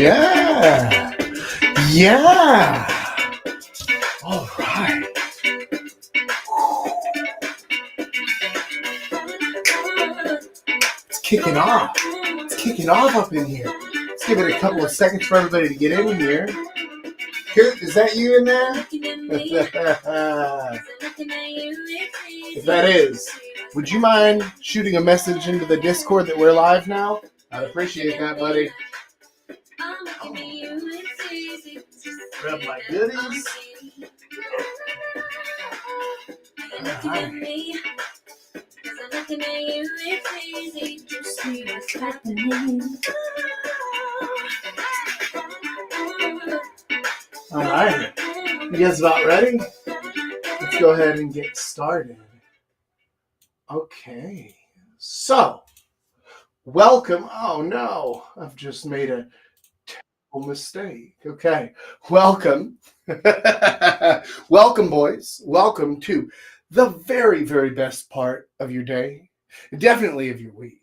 Yeah. Yeah. All right. It's kicking off. It's kicking off up in here. Let's give it a couple of seconds for everybody to get in here. Is that you in there? If that is, would you mind shooting a message into the Discord that we're live now? I'd appreciate that, buddy. Grab my goodies. All right. You guys about ready? Let's go ahead and get started. Okay. So, welcome. Oh no, I've just made a terrible mistake. Okay. Welcome. Welcome, boys. Welcome to the very, very best part of your day. Definitely of your week.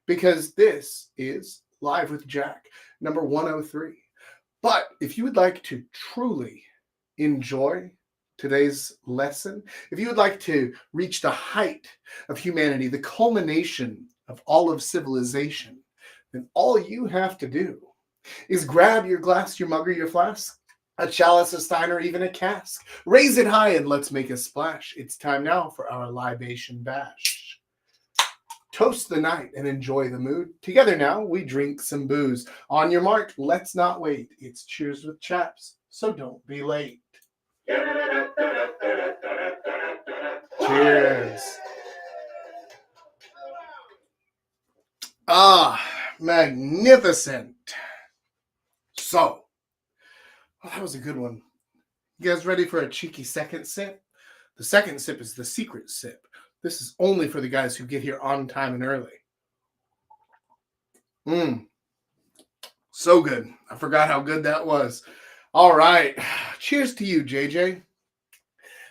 Because this is Live with Jack, number 103. But if you would like to truly enjoy today's lesson, if you would like to reach the height of humanity, the culmination of all of civilization, then all you have to do is grab your glass, your mug, or your flask, a chalice, a stein, or even a cask. Raise it high and let's make a splash. It's time now for our libation bash. Toast the night and enjoy the mood. Together now, we drink some booze. On your mark, let's not wait. It's cheers with chaps, so don't be late. Cheers. Ah, magnificent. So, that was a good one. You guys ready for a cheeky second sip? The second sip is the secret sip. This is only for the guys who get here on time and early. So good. I forgot how good that was. All right. Cheers to you, JJ.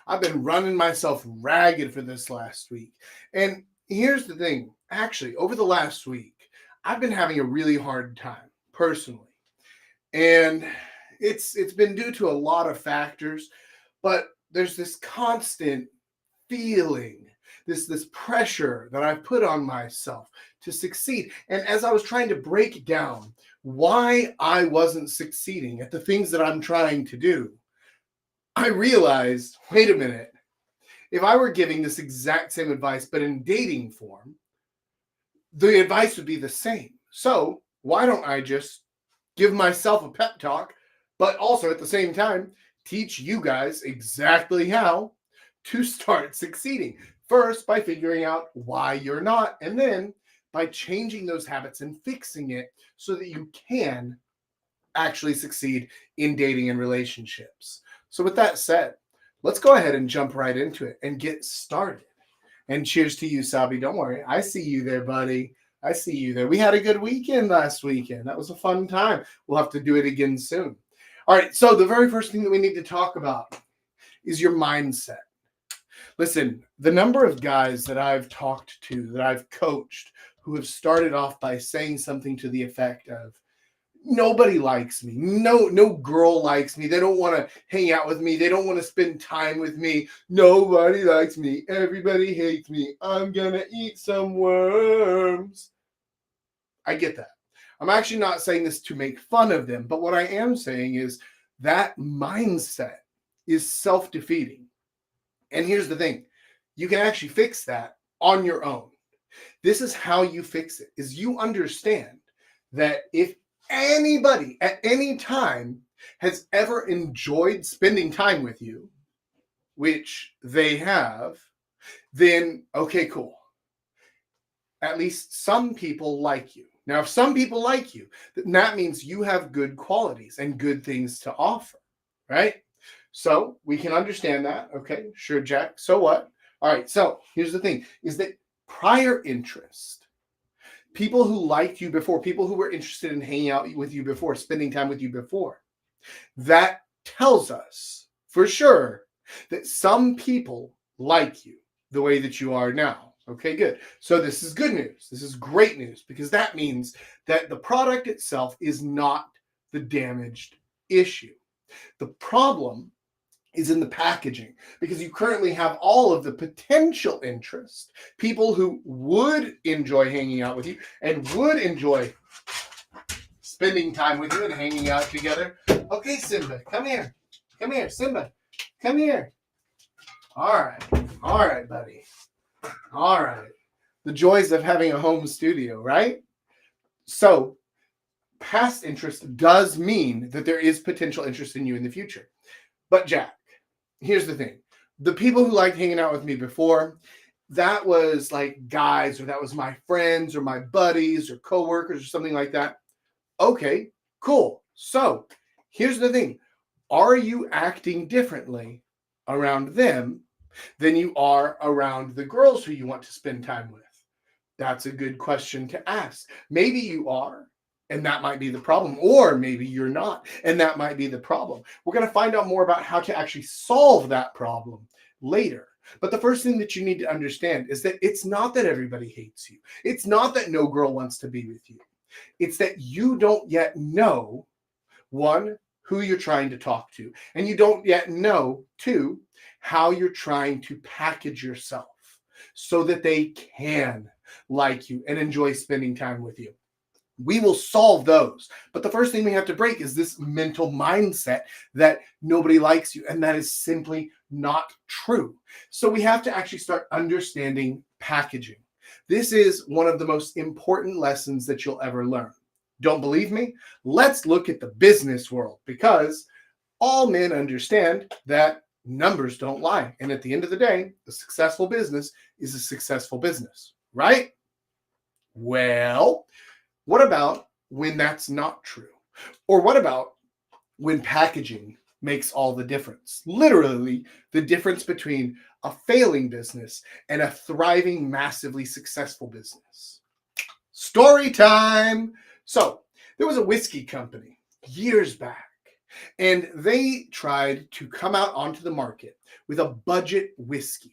I've been running myself ragged for this last week. And here's the thing. Actually, over the last week, I've been having a really hard time, personally. And it's been due to a lot of factors, but there's this constant feeling, this pressure that I've put on myself to succeed. And as I was trying to break down why I wasn't succeeding at the things that I'm trying to do, I realized, wait a minute, if I were giving this exact same advice, but in dating form, the advice would be the same. So why don't I just give myself a pep talk, but also at the same time, teach you guys exactly how to start succeeding. First, by figuring out why you're not, and then by changing those habits and fixing it so that you can actually succeed in dating and relationships. So with that said, let's go ahead and jump right into it and get started. And cheers to you, Sabi. Don't worry. I see you there, buddy. I see you there. We had a good weekend last weekend. That was a fun time. We'll have to do it again soon. All right. So the very first thing that we need to talk about is your mindset. Listen, the number of guys that I've talked to, that I've coached, who have started off by saying something to the effect of, nobody likes me. No girl likes me. They don't want to hang out with me. They don't want to spend time with me. Nobody likes me. Everybody hates me. I'm going to eat some worms. I get that. I'm actually not saying this to make fun of them, but what I am saying is that mindset is self-defeating. And here's the thing. You can actually fix that on your own. This is how you fix it, is you understand that if anybody at any time has ever enjoyed spending time with you, which they have, then okay, cool. At least some people like you. Now, if some people like you, then that means you have good qualities and good things to offer, right? So we can understand that. Okay, sure, Jack. So what? All right, so here's the thing, is that prior interest, people who liked you before, people who were interested in hanging out with you before, spending time with you before, that tells us for sure that some people like you the way that you are now. Okay, good. So this is good news. This is great news, because that means that the product itself is not the damaged issue. The problem is in the packaging, because you currently have all of the potential interest, people who would enjoy hanging out with you and would enjoy spending time with you and hanging out together. Okay, Simba, come here. Come here, Simba. Come here. All right, buddy. All right. The joys of having a home studio, right? So, past interest does mean that there is potential interest in you in the future. But Jack, here's the thing. The people who liked hanging out with me before, that was like guys, or that was my friends or my buddies or coworkers or something like that. Okay, cool. So here's the thing. Are you acting differently around them than you are around the girls who you want to spend time with? That's a good question to ask. Maybe you are, and that might be the problem. Or maybe you're not, and that might be the problem. We're going to find out more about how to actually solve that problem later. But the first thing that you need to understand is that it's not that everybody hates you. It's not that no girl wants to be with you. It's that you don't yet know, one, who you're trying to talk to, and you don't yet know, two, how you're trying to package yourself so that they can like you and enjoy spending time with you. We will solve those. But the first thing we have to break is this mental mindset that nobody likes you, and that is simply not true. So we have to actually start understanding packaging. This is one of the most important lessons that you'll ever learn. Don't believe me? Let's look at the business world, because all men understand that numbers don't lie. And at the end of the day, a successful business is a successful business, right? Well, what about when that's not true? Or what about when packaging makes all the difference? Literally, the difference between a failing business and a thriving, massively successful business. Story time. So there was a whiskey company years back, and they tried to come out onto the market with a budget whiskey.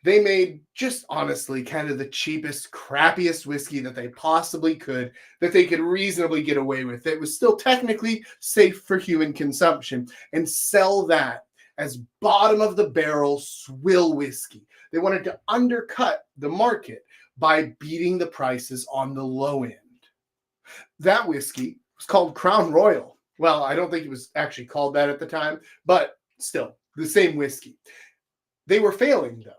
They made just honestly kind of the cheapest, crappiest whiskey that they possibly could, that they could reasonably get away with. It was still technically safe for human consumption, and sell that as bottom of the barrel swill whiskey. They wanted to undercut the market by beating the prices on the low end. That whiskey was called Crown Royal. Well, I don't think it was actually called that at the time, but still the same whiskey. They were failing though.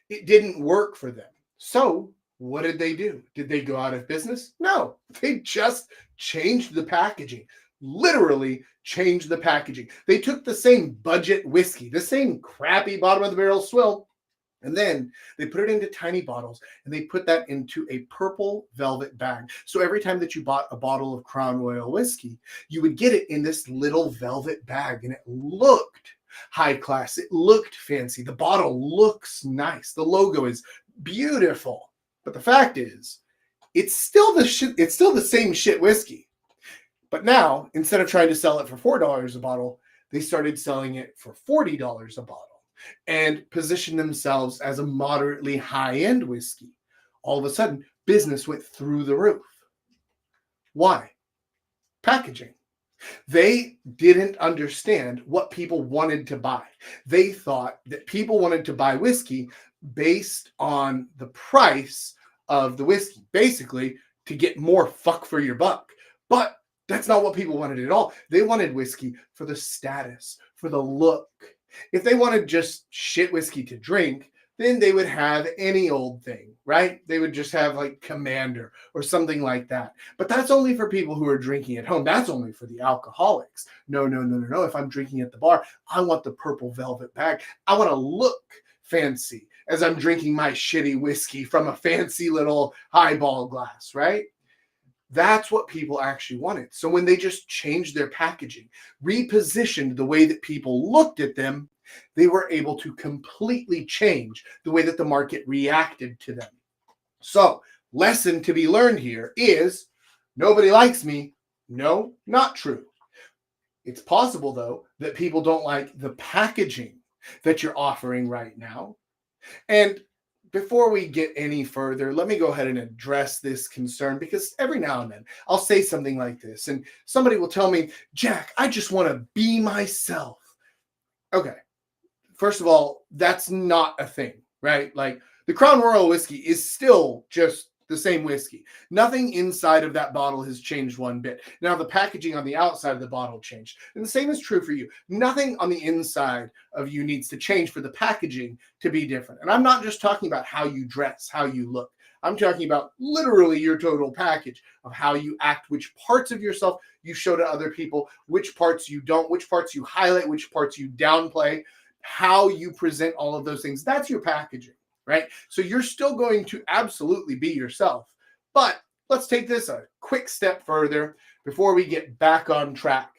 It didn't work for them. So what did they do? Did they go out of business? No, they just changed the packaging. Literally changed the packaging. They took the same budget whiskey, the same crappy bottom of the barrel swill, and then they put it into tiny bottles, and they put that into a purple velvet bag. So every time that you bought a bottle of Crown Royal whiskey, you would get it in this little velvet bag, and it looked high class. It looked fancy. The bottle looks nice. The logo is beautiful. But the fact is, it's still the same shit whiskey. But now, instead of trying to sell it for $4 a bottle, they started selling it for $40 a bottle and positioned themselves as a moderately high-end whiskey. All of a sudden, business went through the roof. Why? Packaging. They didn't understand what people wanted to buy. They thought that people wanted to buy whiskey based on the price of the whiskey, basically to get more fuck for your buck. But that's not what people wanted at all. They wanted whiskey for the status, for the look. If they wanted just shit whiskey to drink, then they would have any old thing, right? They would just have like Commander or something like that. But that's only for people who are drinking at home. That's only for the alcoholics. No. If I'm drinking at the bar, I want the purple velvet bag. I want to look fancy as I'm drinking my shitty whiskey from a fancy little highball glass, right? That's what people actually wanted. So when they just changed their packaging, repositioned the way that people looked at them, they were able to completely change the way that the market reacted to them. So, lesson to be learned here is nobody likes me. No, not true. It's possible, though, that people don't like the packaging that you're offering right now. And before we get any further, let me go ahead and address this concern, because every now and then I'll say something like this and somebody will tell me, Jack, I just want to be myself. Okay. First of all, that's not a thing, right? Like, the Crown Royal whiskey is still just the same whiskey. Nothing inside of that bottle has changed one bit. Now, the packaging on the outside of the bottle changed. And the same is true for you. Nothing on the inside of you needs to change for the packaging to be different. And I'm not just talking about how you dress, how you look. I'm talking about literally your total package of how you act, which parts of yourself you show to other people, which parts you don't, which parts you highlight, which parts you downplay, how you present all of those things. That's your packaging. Right? So you're still going to absolutely be yourself. But let's take this a quick step further before we get back on track.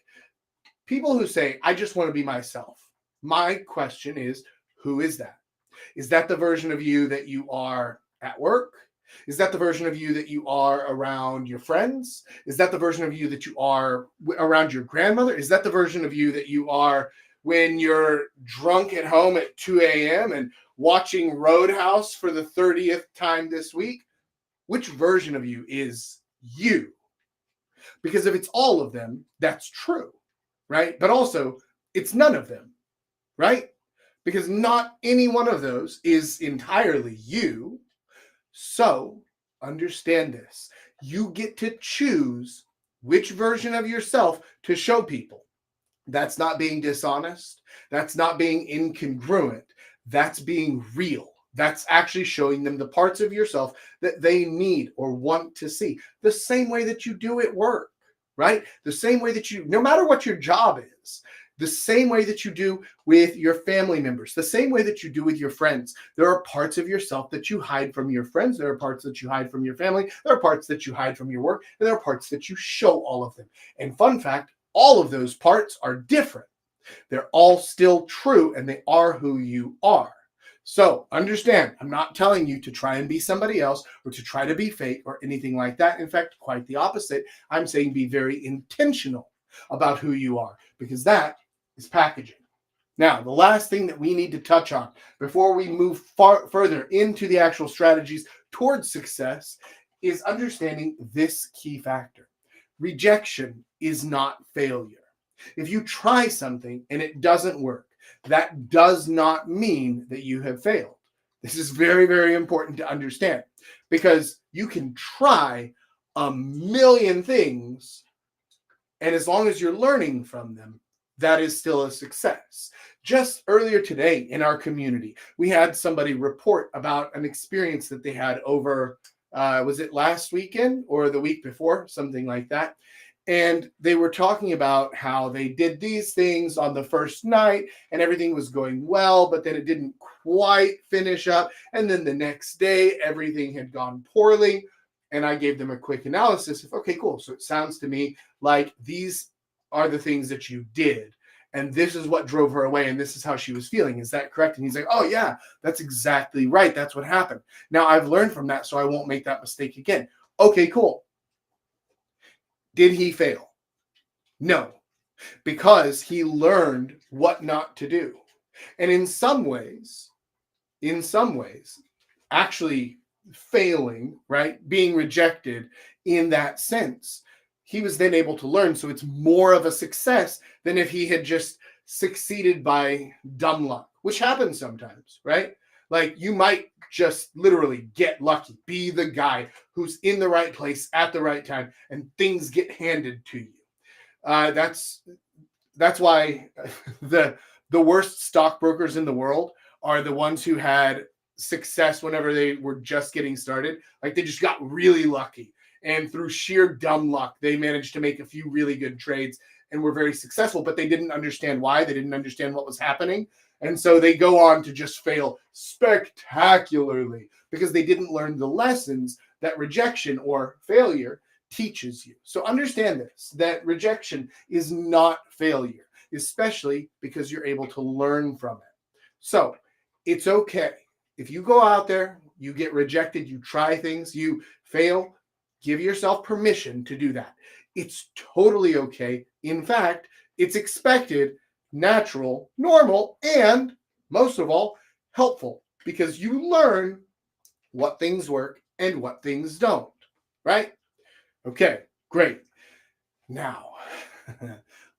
People who say, I just want to be myself. My question is, who is that? Is that the version of you that you are at work? Is that the version of you that you are around your friends? Is that the version of you that you are around your grandmother? Is that the version of you that you are when you're drunk at home at 2 a.m. and watching Roadhouse for the 30th time this week? Which version of you is you? Because if it's all of them, that's true, right? But also, it's none of them, right? Because not any one of those is entirely you. So, understand this. You get to choose which version of yourself to show people. That's not being dishonest. That's not being incongruent. That's being real. That's actually showing them the parts of yourself that they need or want to see. The same way that you do at work, right? The same way that you, no matter what your job is, the same way that you do with your family members, the same way that you do with your friends. There are parts of yourself that you hide from your friends. There are parts that you hide from your family. There are parts that you hide from your work. And there are parts that you show all of them. And fun fact, all of those parts are different. They're all still true, and they are who you are. So understand, I'm not telling you to try and be somebody else or to try to be fake or anything like that. In fact, quite the opposite. I'm saying be very intentional about who you are, because that is packaging. Now, the last thing that we need to touch on before we move further into the actual strategies towards success is understanding this key factor. Rejection is not failure. If you try something and it doesn't work, that does not mean that you have failed. This is very, very important to understand, because you can try a million things, and as long as you're learning from them, that is still a success. Just earlier today in our community, we had somebody report about an experience that they had over, was it last weekend or the week before? Something like that. And they were talking about how they did these things on the first night and everything was going well, but then it didn't quite finish up. And then the next day, everything had gone poorly. And I gave them a quick analysis of, okay, cool. So it sounds to me like these are the things that you did. And this is what drove her away. And this is how she was feeling. Is that correct? And he's like, oh, yeah, that's exactly right. That's what happened. Now I've learned from that, so I won't make that mistake again. Okay, cool. Did he fail? No, because he learned what not to do. And in some ways, actually failing, right? Being rejected in that sense, he was then able to learn. So it's more of a success than if he had just succeeded by dumb luck, which happens sometimes, right? Like, you might just literally get lucky, be the guy who's in the right place at the right time, and things get handed to you. That's why the worst stockbrokers in the world are the ones who had success whenever they were just getting started. Like, they just got really lucky, and through sheer dumb luck, they managed to make a few really good trades and were very successful, but they didn't understand why. They didn't understand what was happening. And so they go on to just fail spectacularly because they didn't learn the lessons that rejection or failure teaches you. So understand this, that rejection is not failure, especially because you're able to learn from it. So it's okay. If you go out there, you get rejected, you try things, you fail, give yourself permission to do that. It's totally okay. In fact, it's expected, natural, normal, and most of all, helpful, because you learn what things work and what things don't, right? Okay, great. Now,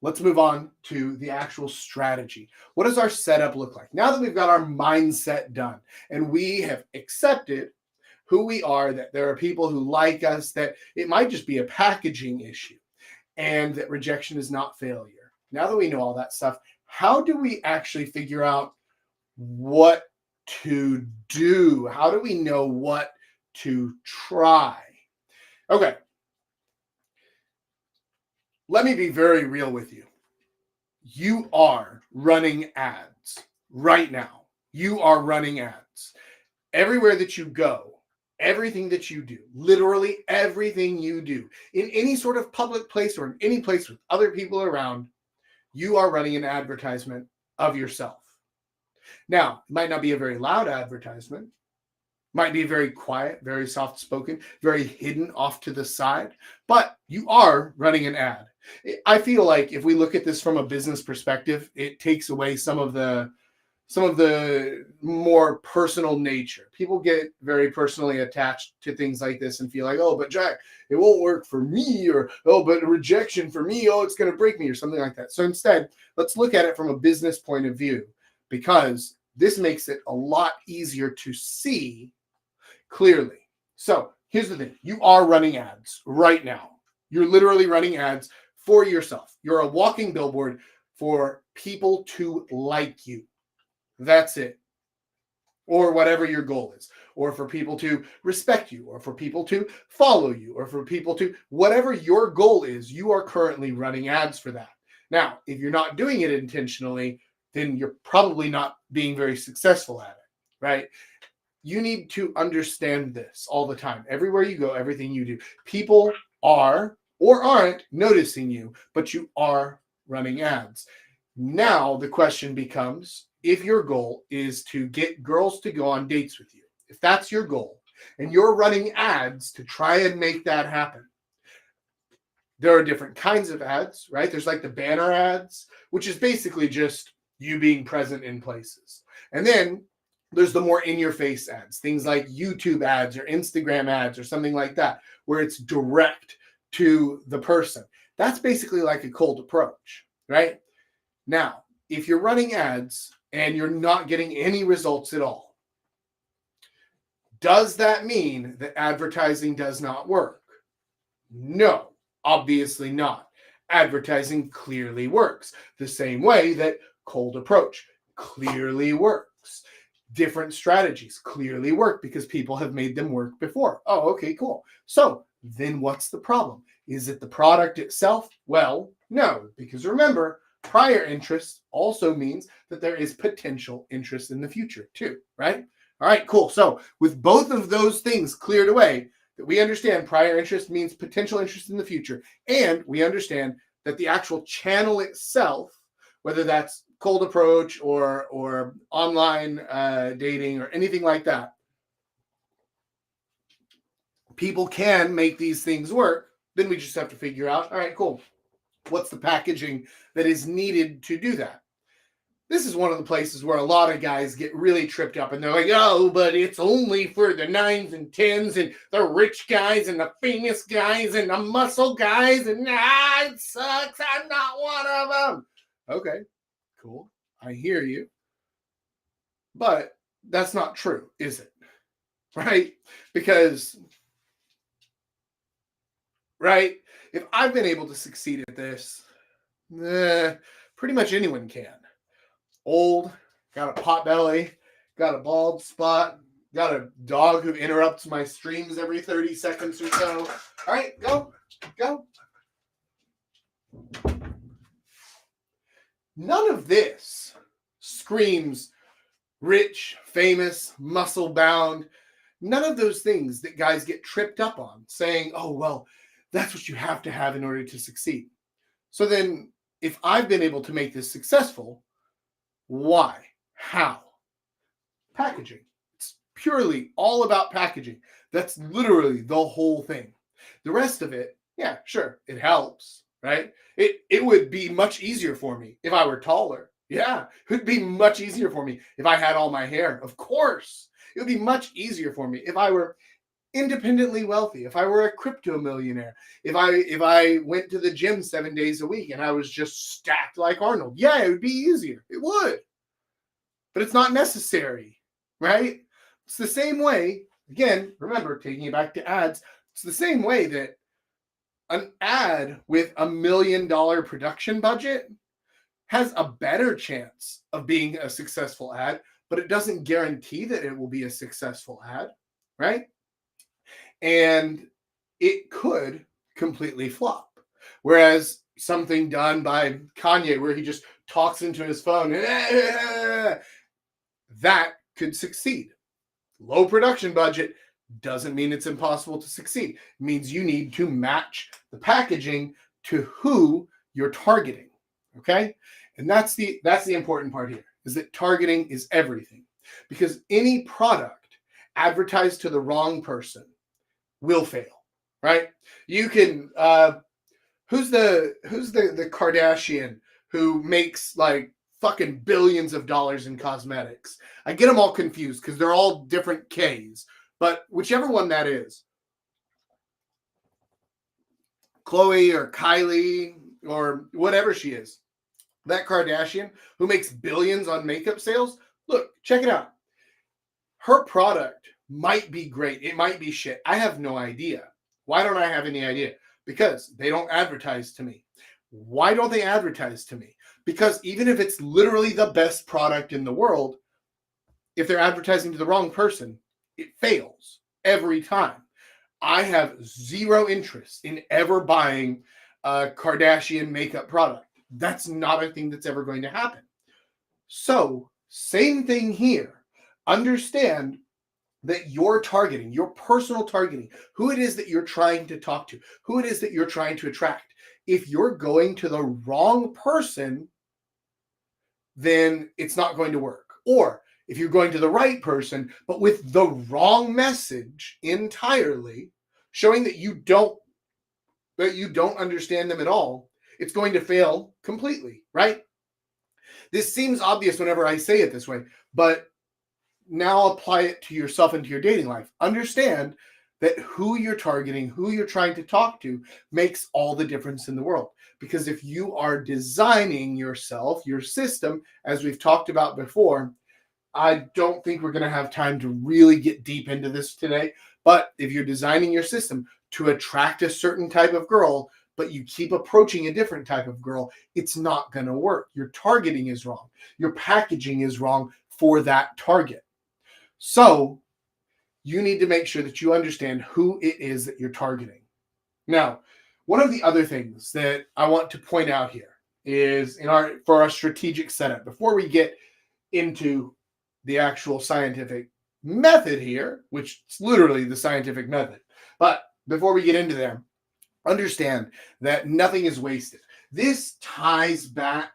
let's move on to the actual strategy. What does our setup look like? Now that we've got our mindset done and we have accepted who we are, that there are people who like us, that it might just be a packaging issue, and that rejection is not failure. Now that we know all that stuff, how do we actually figure out what to do? How do we know what to try? Okay. Let me be very real with you. You are running ads right now. You are running ads. Everywhere that you go, everything that you do, literally everything you do, in any sort of public place or in any place with other people around, you are running an advertisement of yourself. Now, it might not be a very loud advertisement. Might be very quiet, very soft spoken, very hidden off to the side, but you are running an ad. I feel like if we look at this from a business perspective, it takes away some of the more personal nature. People get very personally attached to things like this and feel like, oh, but Jack, it won't work for me, or oh, but rejection for me, oh, it's going to break me, or something like that. So instead, let's look at it from a business point of view, because this makes it a lot easier to see clearly. So here's the thing. You are running ads right now. You're literally running ads for yourself. You're a walking billboard for people to like you. That's it. Or whatever your goal is. Or for people to respect you. Or for people to follow you. Or for people to, whatever your goal is, you are currently running ads for that. Now, if you're not doing it intentionally, then you're probably not being very successful at it, right? You need to understand this all the time. Everywhere you go, everything you do, people are or aren't noticing you, but you are running ads. Now the question becomes, if your goal is to get girls to go on dates with you, if that's your goal, and you're running ads to try and make that happen, there are different kinds of ads, right? There's like the banner ads, which is basically just you being present in places. And then there's the more in-your-face ads, things like YouTube ads or Instagram ads or something like that, where it's direct to the person. That's basically like a cold approach, right? Now, if you're running ads and you're not getting any results at all, does that mean that advertising does not work? No, obviously not. Advertising clearly works the same way that cold approach clearly works. Different strategies clearly work because people have made them work before. Oh, okay, cool. So then what's the problem? Is it the product itself? Well, no, because remember, prior interest also means that there is potential interest in the future too, right? All right, cool. So with both of those things cleared away, that we understand prior interest means potential interest in the future, and we understand that the actual channel itself, whether that's cold approach or online dating or anything like that, people can make these things work. Then we just have to figure out, all right, cool, what's the packaging that is needed to do that? This is one of the places where a lot of guys get really tripped up and they're like, oh, but it's only for the 9s and 10s and the rich guys and the famous guys and the muscle guys, and it sucks, I'm not one of them. Okay, cool, I hear you. But that's not true, is it? Right? Because, right, if I've been able to succeed at this, pretty much anyone can. Old, got a pot belly, got a bald spot, got a dog who interrupts my streams every 30 seconds or so. All right, go. None of this screams rich, famous, muscle bound. None of those things that guys get tripped up on, saying, oh, well, that's what you have to have in order to succeed. So then if I've been able to make this successful, why? How? Packaging. It's purely all about packaging. That's literally the whole thing. The rest of it, yeah, sure, it helps, right? It would be much easier for me if I were taller. Yeah, it would be much easier for me if I had all my hair, of course. It would be much easier for me if I were independently wealthy, if I were a crypto millionaire, if I went to the gym 7 days a week and I was just stacked like Arnold. Yeah, it would be easier. It would. But it's not necessary, right? It's the same way, again, remember, taking it back to ads, it's the same way that an ad with $1 million production budget has a better chance of being a successful ad, but it doesn't guarantee that it will be a successful ad, right? And it could completely flop. Whereas something done by Kanye, where he just talks into his phone, that could succeed. Low production budget doesn't mean it's impossible to succeed. It means you need to match the packaging to who you're targeting. Okay? And that's the important part here, is that targeting is everything. Because any product advertised to the wrong person will fail, right? You can who's the Kardashian who makes like fucking billions of dollars in cosmetics? I get them all confused because they're all different K's, but whichever one that is, Chloe or Kylie or whatever she is, that Kardashian who makes billions on makeup sales, look, check it out. Her product might be great. It might be shit. I have no idea. Why don't I have any idea? Because they don't advertise to me. Why don't they advertise to me? Because even if it's literally the best product in the world, if they're advertising to the wrong person, it fails every time. I have zero interest in ever buying a Kardashian makeup product. That's not a thing that's ever going to happen. So, same thing here. Understand that you're targeting, your personal targeting, who it is that you're trying to talk to, who it is that you're trying to attract. If you're going to the wrong person, then it's not going to work. Or if you're going to the right person, but with the wrong message entirely, showing that you don't understand them at all, it's going to fail completely, right? This seems obvious whenever I say it this way, but now apply it to yourself and to your dating life. Understand that who you're targeting, who you're trying to talk to, makes all the difference in the world. Because if you are designing yourself, your system, as we've talked about before, I don't think we're going to have time to really get deep into this today. But if you're designing your system to attract a certain type of girl, but you keep approaching a different type of girl, it's not going to work. Your targeting is wrong. Your packaging is wrong for that target. So you need to make sure that you understand who it is that you're targeting. Now, one of the other things that I want to point out here is for our strategic setup, before we get into the actual scientific method here, which is literally the scientific method. But before we get into there, understand that nothing is wasted. This ties back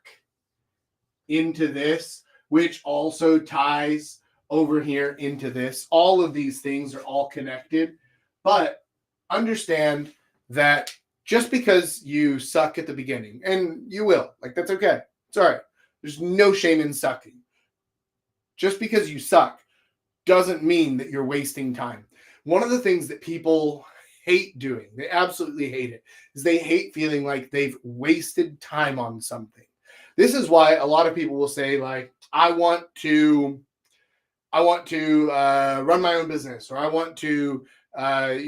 into this, which also ties over here into this. All of these things are all connected, but understand that just because you suck at the beginning, and you will, like, that's okay. It's all right. There's no shame in sucking. Just because you suck doesn't mean that you're wasting time. One of the things that people hate doing, they absolutely hate it, is they hate feeling like they've wasted time on something. This is why a lot of people will say, like, I want to run my own business, or I want to make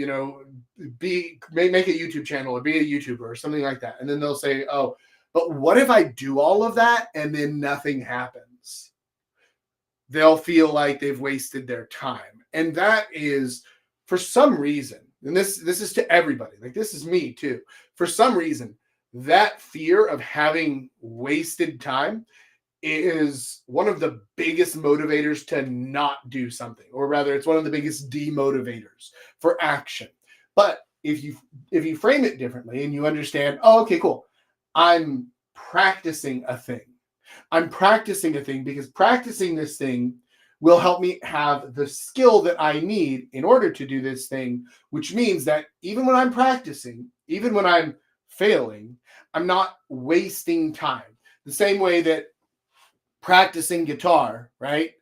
a YouTube channel or be a YouTuber or something like that. And then they'll say, oh, but what if I do all of that and then nothing happens? They'll feel like they've wasted their time. And that is, for some reason, and this is to everybody, like this is me too, for some reason, that fear of having wasted time is one of the biggest motivators to not do something, or rather it's one of the biggest demotivators for action. But if you frame it differently and you understand, oh, okay, cool, I'm practicing a thing. I'm practicing a thing because practicing this thing will help me have the skill that I need in order to do this thing, which means that even when I'm practicing, even when I'm failing, I'm not wasting time. The same way that practicing guitar, right?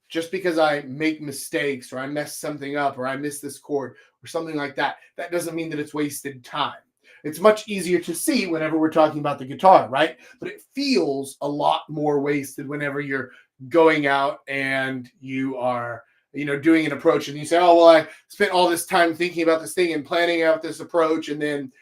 just because I make mistakes or I mess something up or I miss this chord or something like that, that doesn't mean that it's wasted time. It's much easier to see whenever we're talking about the guitar, right? But it feels a lot more wasted whenever you're going out and you are, doing an approach and you say, oh, well, I spent all this time thinking about this thing and planning out this approach and then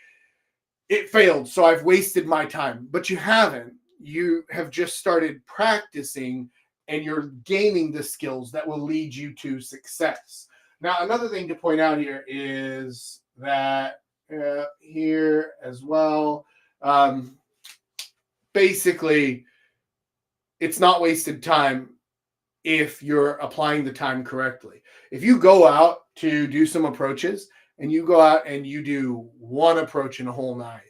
it failed. So I've wasted my time. But you haven't. You have just started practicing and you're gaining the skills that will lead you to success. Now, another thing to point out here is that here as well, basically, it's not wasted time if you're applying the time correctly. If you go out to do some approaches and you go out and you do one approach in a whole night,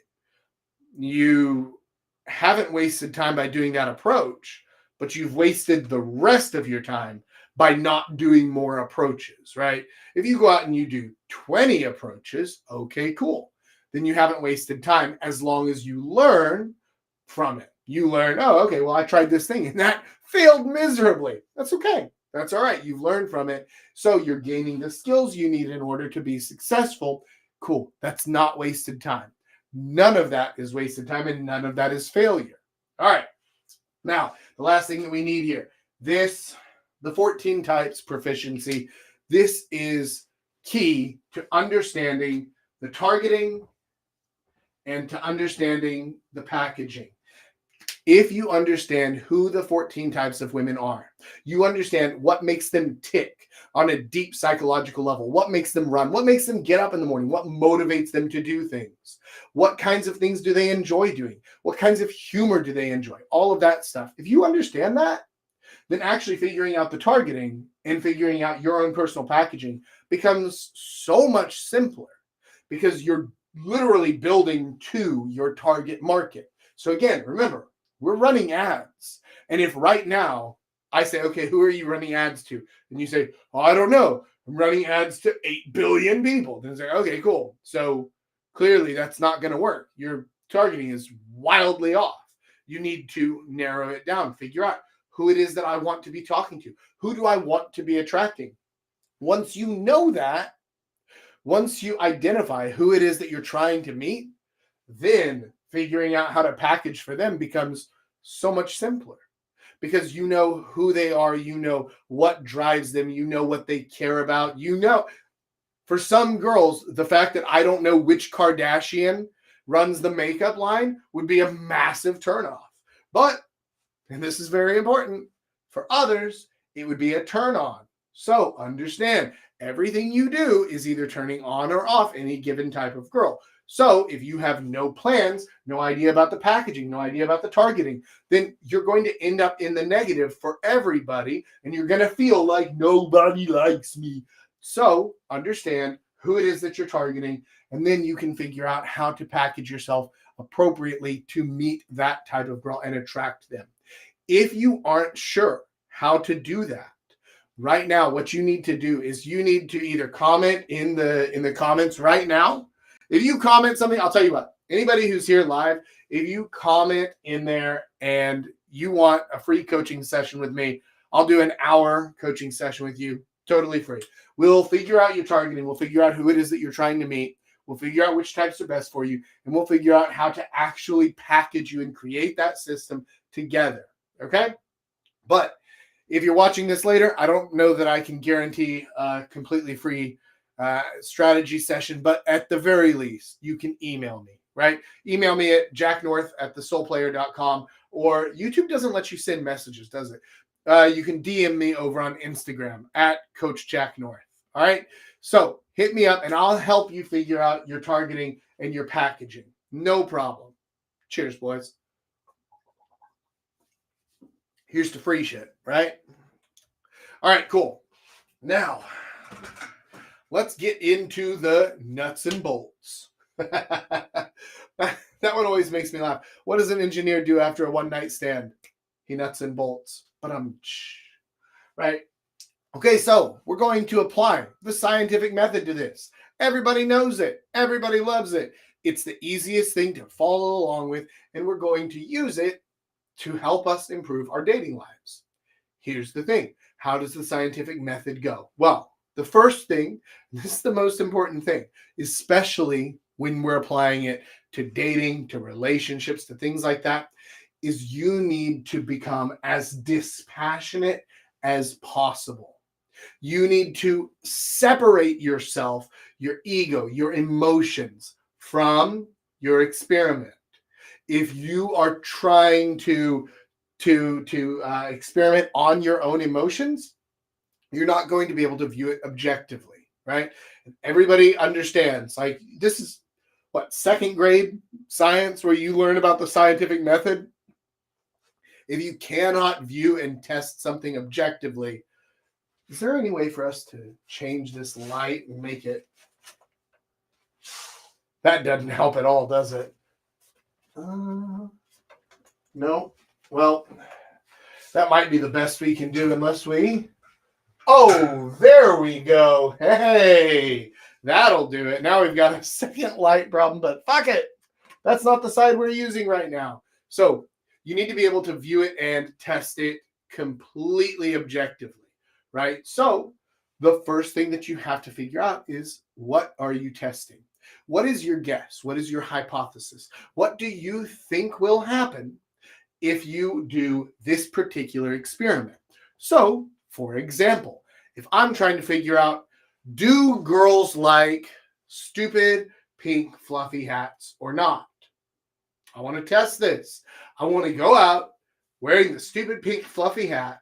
you haven't wasted time by doing that approach, but you've wasted the rest of your time by not doing more approaches, right? If you go out and you do 20 approaches, okay, cool. Then you haven't wasted time as long as you learn from it. You learn, oh, okay, well, I tried this thing and that failed miserably. That's okay. That's all right. You've learned from it. So you're gaining the skills you need in order to be successful. Cool. That's not wasted time. None of that is wasted time and none of that is failure. All right. Now, the last thing that we need here, the 14 types proficiency, this is key to understanding the targeting and to understanding the packaging. If you understand who the 14 types of women are, you understand what makes them tick on a deep psychological level, what makes them run, what makes them get up in the morning, what motivates them to do things, what kinds of things do they enjoy doing, what kinds of humor do they enjoy, all of that stuff. If you understand that, then actually figuring out the targeting and figuring out your own personal packaging becomes so much simpler because you're literally building to your target market. So again, remember, we're running ads. And if right now I say, okay, who are you running ads to? And you say, oh, I don't know. I'm running ads to 8 billion people. Then say, okay, cool. So clearly that's not going to work. Your targeting is wildly off. You need to narrow it down, figure out who it is that I want to be talking to. Who do I want to be attracting? Once you know that, once you identify who it is that you're trying to meet, then figuring out how to package for them becomes so much simpler because you know who they are, you know what drives them, you know what they care about. For some girls, the fact that I don't know which Kardashian runs the makeup line would be a massive turnoff. But, and this is very important, for others, it would be a turn on. So understand, everything you do is either turning on or off any given type of girl. So if you have no plans, no idea about the packaging, no idea about the targeting, then you're going to end up in the negative for everybody, and you're going to feel like nobody likes me. So understand who it is that you're targeting, and then you can figure out how to package yourself appropriately to meet that type of girl and attract them. If you aren't sure how to do that, right now, what you need to do is you need to either comment in the comments right now. If you comment something, I'll tell you what, anybody who's here live, if you comment in there and you want a free coaching session with me, I'll do an hour coaching session with you, totally free. We'll figure out your targeting. We'll figure out who it is that you're trying to meet. We'll figure out which types are best for you, and we'll figure out how to actually package you and create that system together, okay? But if you're watching this later, I don't know that I can guarantee a completely free strategy session, but at the very least, you can email me, right? Email me at jacknorth@thesoulplayer.com, or YouTube doesn't let you send messages, does it? You can DM me over on Instagram at Coach Jack North. All right. So hit me up and I'll help you figure out your targeting and your packaging. No problem. Cheers, boys. Here's the free shit, right? All right, cool. Now, let's get into the nuts and bolts. That one always makes me laugh. What does an engineer do after a one-night stand? He nuts and bolts. But right? Okay, so we're going to apply the scientific method to this. Everybody knows it. Everybody loves it. It's the easiest thing to follow along with, and we're going to use it to help us improve our dating lives. Here's the thing. How does the scientific method go? Well, the first thing, this is the most important thing, especially when we're applying it to dating, to relationships, to things like that, is you need to become as dispassionate as possible. You need to separate yourself, your ego, your emotions from your experiment. If you are trying to experiment on your own emotions, you're not going to be able to view it objectively, right? And everybody understands, like, this is what, second grade science, where you learn about the scientific method. If you cannot view and test something objectively, is there any way for us to change this light and make it? That doesn't help at all, does it? No. Well, that might be the best we can do unless we... Oh, there we go. Hey, that'll do it. Now we've got a second light problem, but fuck it. That's not the side we're using right now. So you need to be able to view it and test it completely objectively, right? So the first thing that you have to figure out is, what are you testing? What is your guess? What is your hypothesis? What do you think will happen if you do this particular experiment? So, for example, if I'm trying to figure out, do girls like stupid pink fluffy hats or not? I want to test this. I want to go out wearing the stupid pink fluffy hat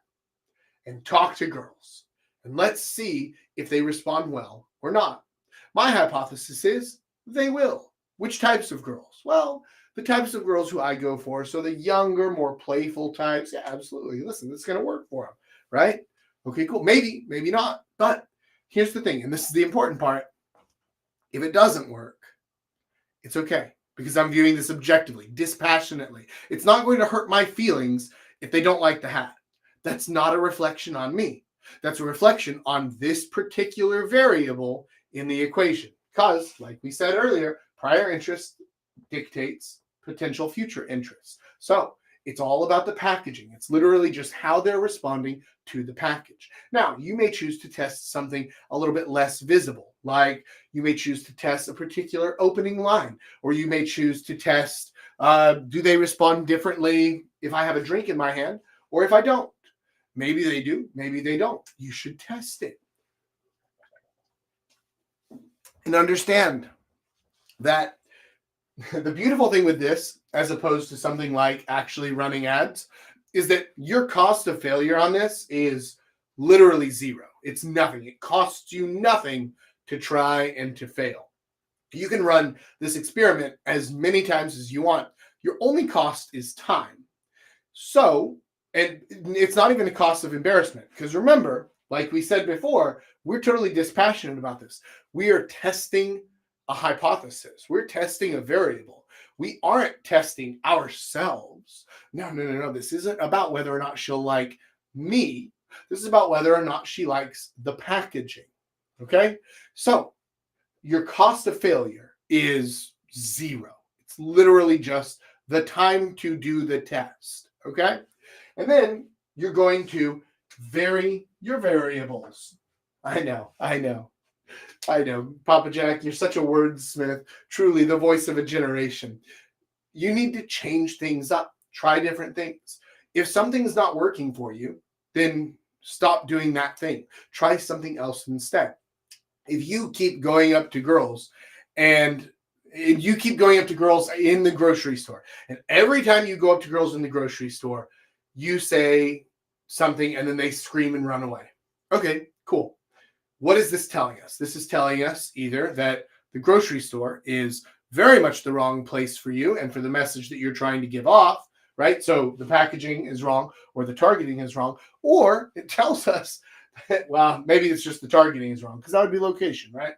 and talk to girls. And let's see if they respond well or not. My hypothesis is they will. Which types of girls? Well, the types of girls who I go for. So the younger, more playful types. Yeah, absolutely. Listen, this is going to work for them, right? Okay, cool. Maybe, maybe not. But here's the thing, and this is the important part. If it doesn't work, it's okay, because I'm viewing this objectively, dispassionately. It's not going to hurt my feelings if they don't like the hat. That's not a reflection on me. That's a reflection on this particular variable in the equation. Because, like we said earlier, prior interest dictates potential future interests. So it's all about the packaging. It's literally just how they're responding to the package. Now, you may choose to test something a little bit less visible, like you may choose to test a particular opening line, or you may choose to test, do they respond differently if I have a drink in my hand or if I don't? Maybe they do, maybe they don't. You should test it. And understand that the beautiful thing with this, as opposed to something like actually running ads, is that your cost of failure on this is literally zero. It's nothing. It costs you nothing to try and to fail. You can run this experiment as many times as you want. Your only cost is time. So, and it's not even a cost of embarrassment, because remember, like we said before, we're totally dispassionate about this. We are testing a hypothesis. We're testing a variable. We aren't testing ourselves. No. This isn't about whether or not she'll like me. This is about whether or not she likes the packaging. Okay? So your cost of failure is zero. It's literally just the time to do the test. Okay? And then you're going to vary your variables. I know. Papa Jack, you're such a wordsmith, truly the voice of a generation. You need to change things up, try different things. If something's not working for you, then stop doing that thing. Try something else instead. If you keep going up to girls and you keep going up to girls in the grocery store, and every time you go up to girls in the grocery store, you say something and then they scream and run away. Okay, cool. What is this telling us? This is telling us either that the grocery store is very much the wrong place for you and for the message that you're trying to give off, right? So the packaging is wrong, or the targeting is wrong, or it tells us that, well, maybe it's just the targeting is wrong, because that would be location, right?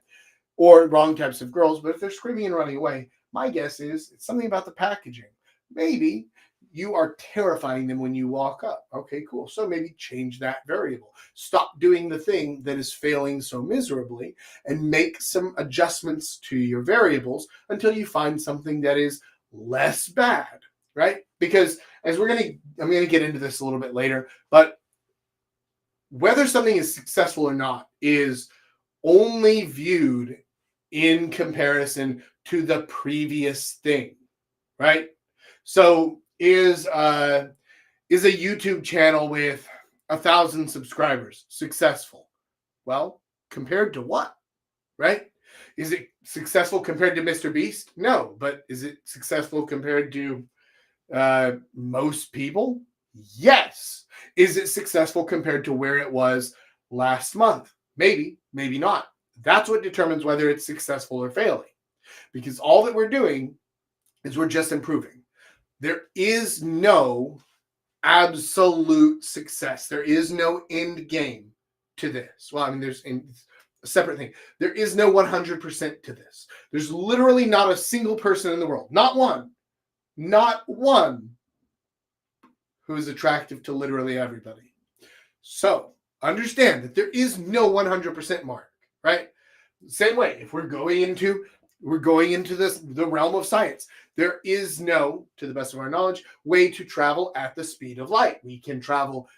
Or wrong types of girls. But if they're screaming and running away, my guess is it's something about the packaging. Maybe you are terrifying them when you walk up. Okay, cool. So maybe change that variable. Stop doing the thing that is failing so miserably and make some adjustments to your variables until you find something that is less bad, right? Because as I'm going to get into this a little bit later, but whether something is successful or not is only viewed in comparison to the previous thing, right? So is a YouTube channel with 1,000 subscribers successful? Well, compared to what, right? Is it successful compared to Mr. Beast? No, but is it successful compared to most people? Yes. Is it successful compared to where it was last month? Maybe, maybe not. That's what determines whether it's successful or failing. Because all that we're doing is we're just improving. There is no absolute success. There is no end game to this. Well, I mean, there's a separate thing. There is no 100% to this. There's literally not a single person in the world, not one, who is attractive to literally everybody. So understand that there is no 100% mark, right? Same way, if we're going into the realm of science, there is no, to the best of our knowledge, way to travel at the speed of light. We can travel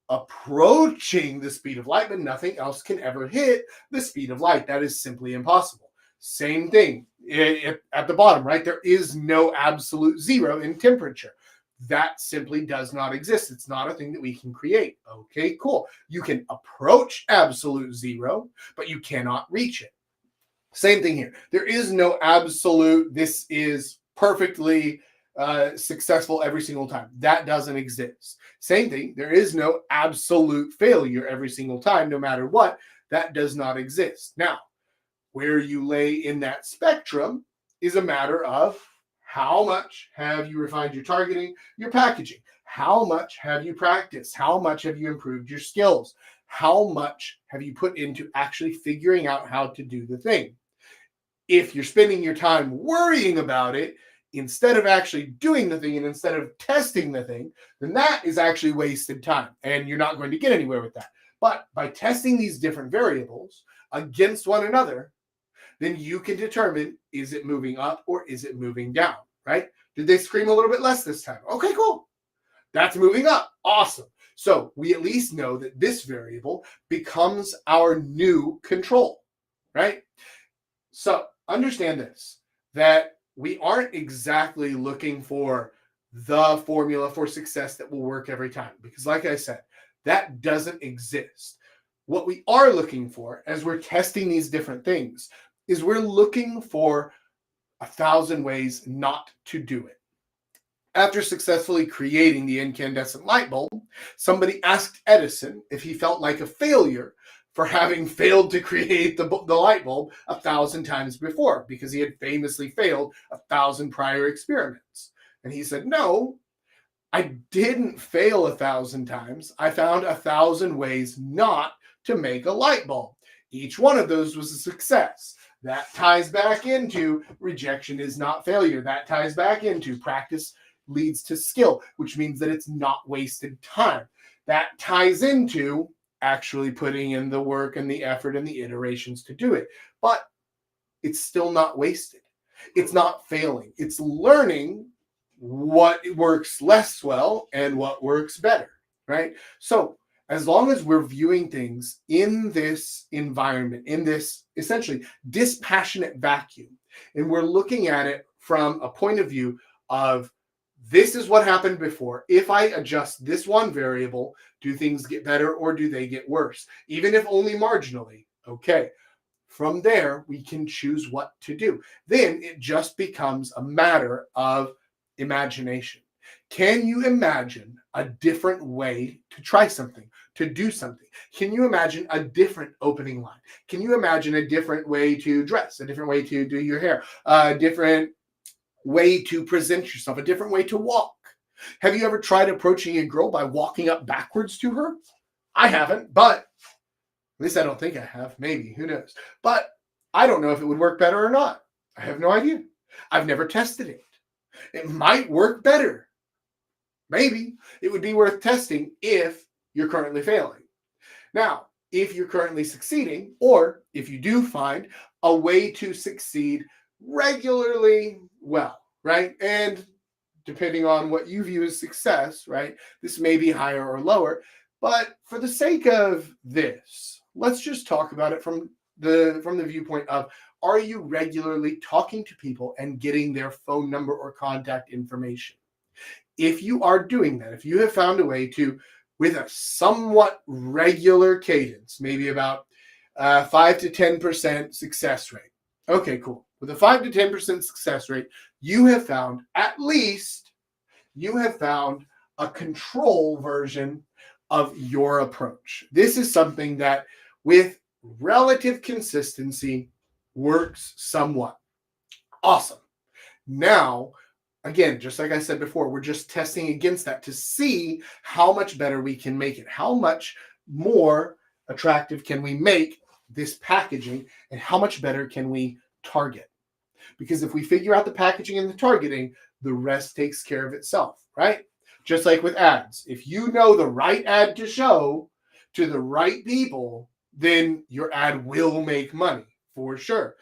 approaching the speed of light, but nothing else can ever hit the speed of light. That is simply impossible. Same thing at the bottom, right? There is no absolute zero in temperature. That simply does not exist. It's not a thing that we can create. Okay, cool. You can approach absolute zero, but you cannot reach it. Same thing here. There is no absolute, this is perfectly successful every single time. That doesn't exist. Same thing. There is no absolute failure every single time, no matter what. That does not exist. Now, where you lay in that spectrum is a matter of how much have you refined your targeting, your packaging? How much have you practiced? How much have you improved your skills? How much have you put into actually figuring out how to do the thing? If you're spending your time worrying about it instead of actually doing the thing and instead of testing the thing, then that is actually wasted time and you're not going to get anywhere with that. But by testing these different variables against one another, then you can determine, is it moving up or is it moving down, right? Did they scream a little bit less this time? Okay, cool. That's moving up. Awesome. So we at least know that this variable becomes our new control, right? So understand this, that we aren't exactly looking for the formula for success that will work every time. Because like I said, that doesn't exist. What we are looking for as we're testing these different things is we're looking for 1,000 ways not to do it. After successfully creating the incandescent light bulb, somebody asked Edison if he felt like a failure for having failed to create the light bulb 1,000 times before, because he had famously failed 1,000 prior experiments. And he said, no, I didn't fail 1,000 times. I found 1,000 ways not to make a light bulb. Each one of those was a success. That ties back into rejection is not failure. That ties back into practice leads to skill, which means that it's not wasted time. That ties into actually putting in the work and the effort and the iterations to do it. But it's still not wasted. It's not failing. It's learning what works less well and what works better, right? So as long as we're viewing things in this environment, in this essentially dispassionate vacuum, and we're looking at it from a point of view of this is what happened before. If I adjust this one variable, do things get better or do they get worse? Even if only marginally. Okay. From there, we can choose what to do. Then it just becomes a matter of imagination. Can you imagine a different way to try something, to do something? Can you imagine a different opening line? Can you imagine a different way to dress, a different way to do your hair, a different way to present yourself, a different way to walk? Have you ever tried approaching a girl by walking up backwards to her? I haven't, but at least I don't think I have. Maybe, who knows? But I don't know if it would work better or not. I have no idea. I've never tested it. It might work better. Maybe it would be worth testing if you're currently failing. Now, if you're currently succeeding, or if you do find a way to succeed regularly, well, right? And depending on what you view as success, right? This may be higher or lower, But for the sake of this, let's just talk about it from the viewpoint of, are you regularly talking to people and getting their phone number or contact information? If you are doing that, if you have found a way to, with a somewhat regular cadence, maybe about 5 to 10% success rate. Okay, cool. With a 5 to 10% success rate, you have found, at least, you have found a control version of your approach. This is something that, with relative consistency, works somewhat. Awesome. Now, again, just like I said before, we're just testing against that to see how much better we can make it. How much more attractive can we make this packaging, and how much better can we target? Because if we figure out the packaging and the targeting, the rest takes care of itself, right? Just like with ads. If you know the right ad to show to the right people, then your ad will make money for sure.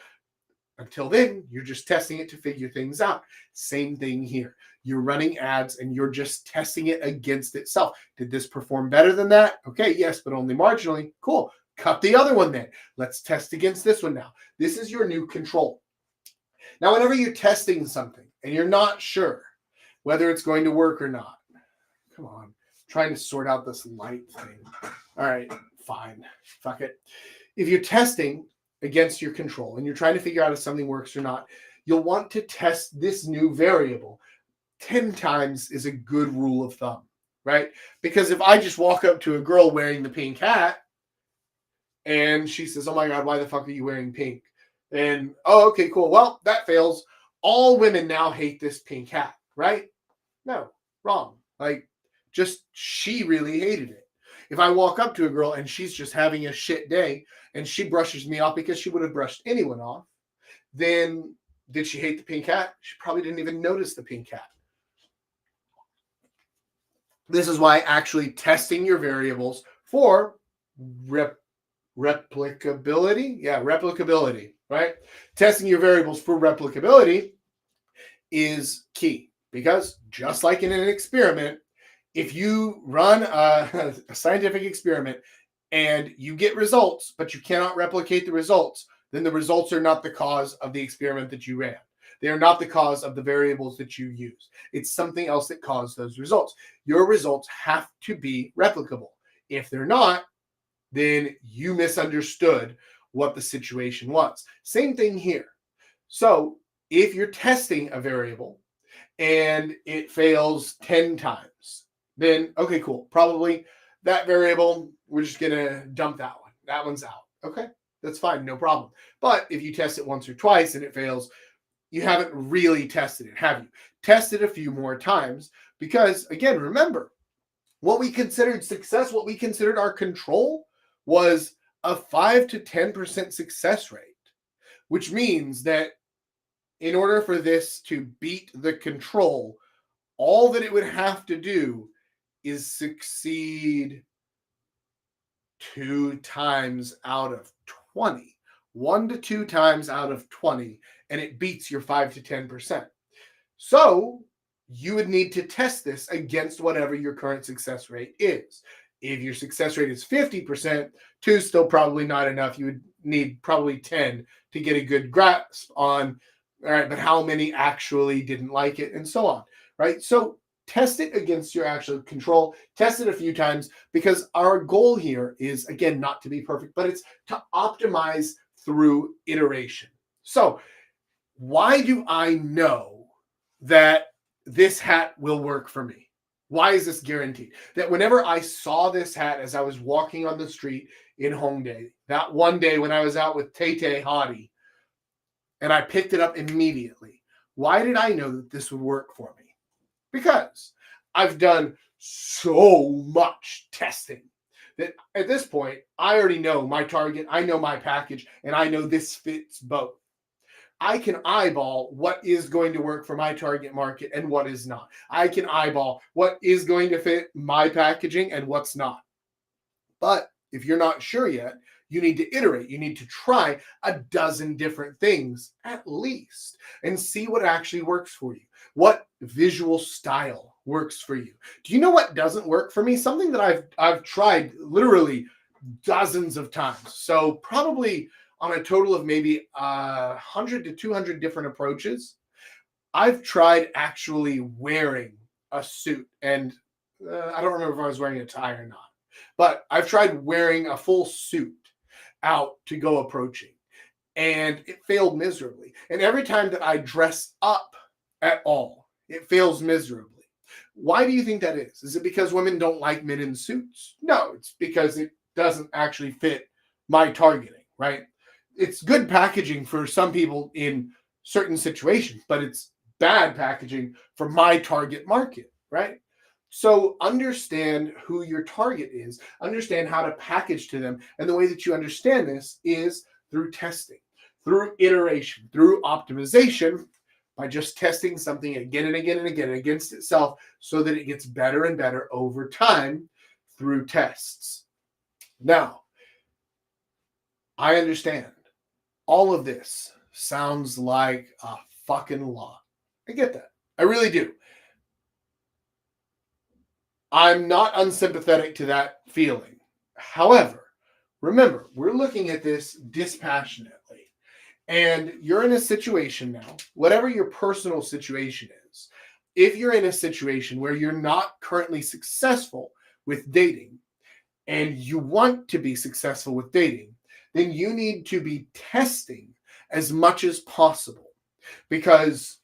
Until then, you're just testing it to figure things out. Same thing here. You're running ads and you're just testing it against itself. Did this perform better than that? Okay, yes, but only marginally. Cool. Cut the other one then. Let's test against this one now. This is your new control. Now, whenever you're testing something and you're not sure whether it's going to work or not, come on, I'm trying to sort out this light thing. All right, fine. Fuck it. If you're testing against your control and you're trying to figure out if something works or not, you'll want to test this new variable 10 times is a good rule of thumb, right? Because if I just walk up to a girl wearing the pink hat and she says, oh my God, why the fuck are you wearing pink? And, oh, okay, cool. Well, that fails. All women now hate this pink hat, right? No, wrong. Like, just she really hated it. If I walk up to a girl and she's just having a shit day and she brushes me off because she would have brushed anyone off, then did she hate the pink hat? She probably didn't even notice the pink hat. This is why actually testing your variables for replicability. Yeah, replicability, right? Testing your variables for replicability is key, because just like in an experiment, if you run a scientific experiment and you get results, but you cannot replicate the results, then the results are not the cause of the experiment that you ran. They are not the cause of the variables that you use. It's something else that caused those results. Your results have to be replicable. If they're not, then you misunderstood what the situation was. Same thing here. So if you're testing a variable and it fails 10 times, then, okay, cool. Probably that variable, we're just going to dump that one. That one's out. Okay, that's fine. No problem. But if you test it once or twice and it fails, you haven't really tested it, have you? Test it a few more times, because, again, remember, what we considered success, what we considered our control, was a 5 to 10% success rate, which means that in order for this to beat the control, all that it would have to do is succeed 2 times out of 20. 1 to 2 times out of 20, and it beats your 5 to 10%. So you would need to test this against whatever your current success rate is. If your success rate is 50%, 2 is still probably not enough. You would need probably 10 to get a good grasp on, all right, but how many actually didn't like it, and so on, right? So test it against your actual control. Test it a few times, because our goal here is, again, not to be perfect, but it's to optimize through iteration. So why do I know that this hat will work for me? Why is this guaranteed? That whenever I saw this hat as I was walking on the street in Hongdae, that one day when I was out with Tay Hottie, and I picked it up immediately, why did I know that this would work for me? Because I've done so much testing that at this point, I already know my target, I know my package, and I know this fits both. I can eyeball what is going to work for my target market and what is not. I can eyeball what is going to fit my packaging and what's not. But if you're not sure yet, you need to iterate. You need to try a dozen different things at least and see what actually works for you. What visual style works for you. Do you know what doesn't work for me? Something that I've tried literally dozens of times. So probably on a total of maybe 100 to 200 different approaches, I've tried actually wearing a suit. And I don't remember if I was wearing a tie or not, but I've tried wearing a full suit out to go approaching, and it failed miserably. And every time that I dress up at all, it fails miserably. Why do you think that is? Is it because women don't like men in suits? No, it's because it doesn't actually fit my targeting, right? It's good packaging for some people in certain situations, but it's bad packaging for my target market, right? So understand who your target is, understand how to package to them. And the way that you understand this is through testing, through iteration, through optimization, by just testing something again and again and again against itself so that it gets better and better over time through tests. Now, I understand all of this sounds like a fucking lot. I get that. I really do. I'm not unsympathetic to that feeling. However, remember, we're looking at this dispassionately. And you're in a situation now, whatever your personal situation is, if you're in a situation where you're not currently successful with dating and you want to be successful with dating, then you need to be testing as much as possible, because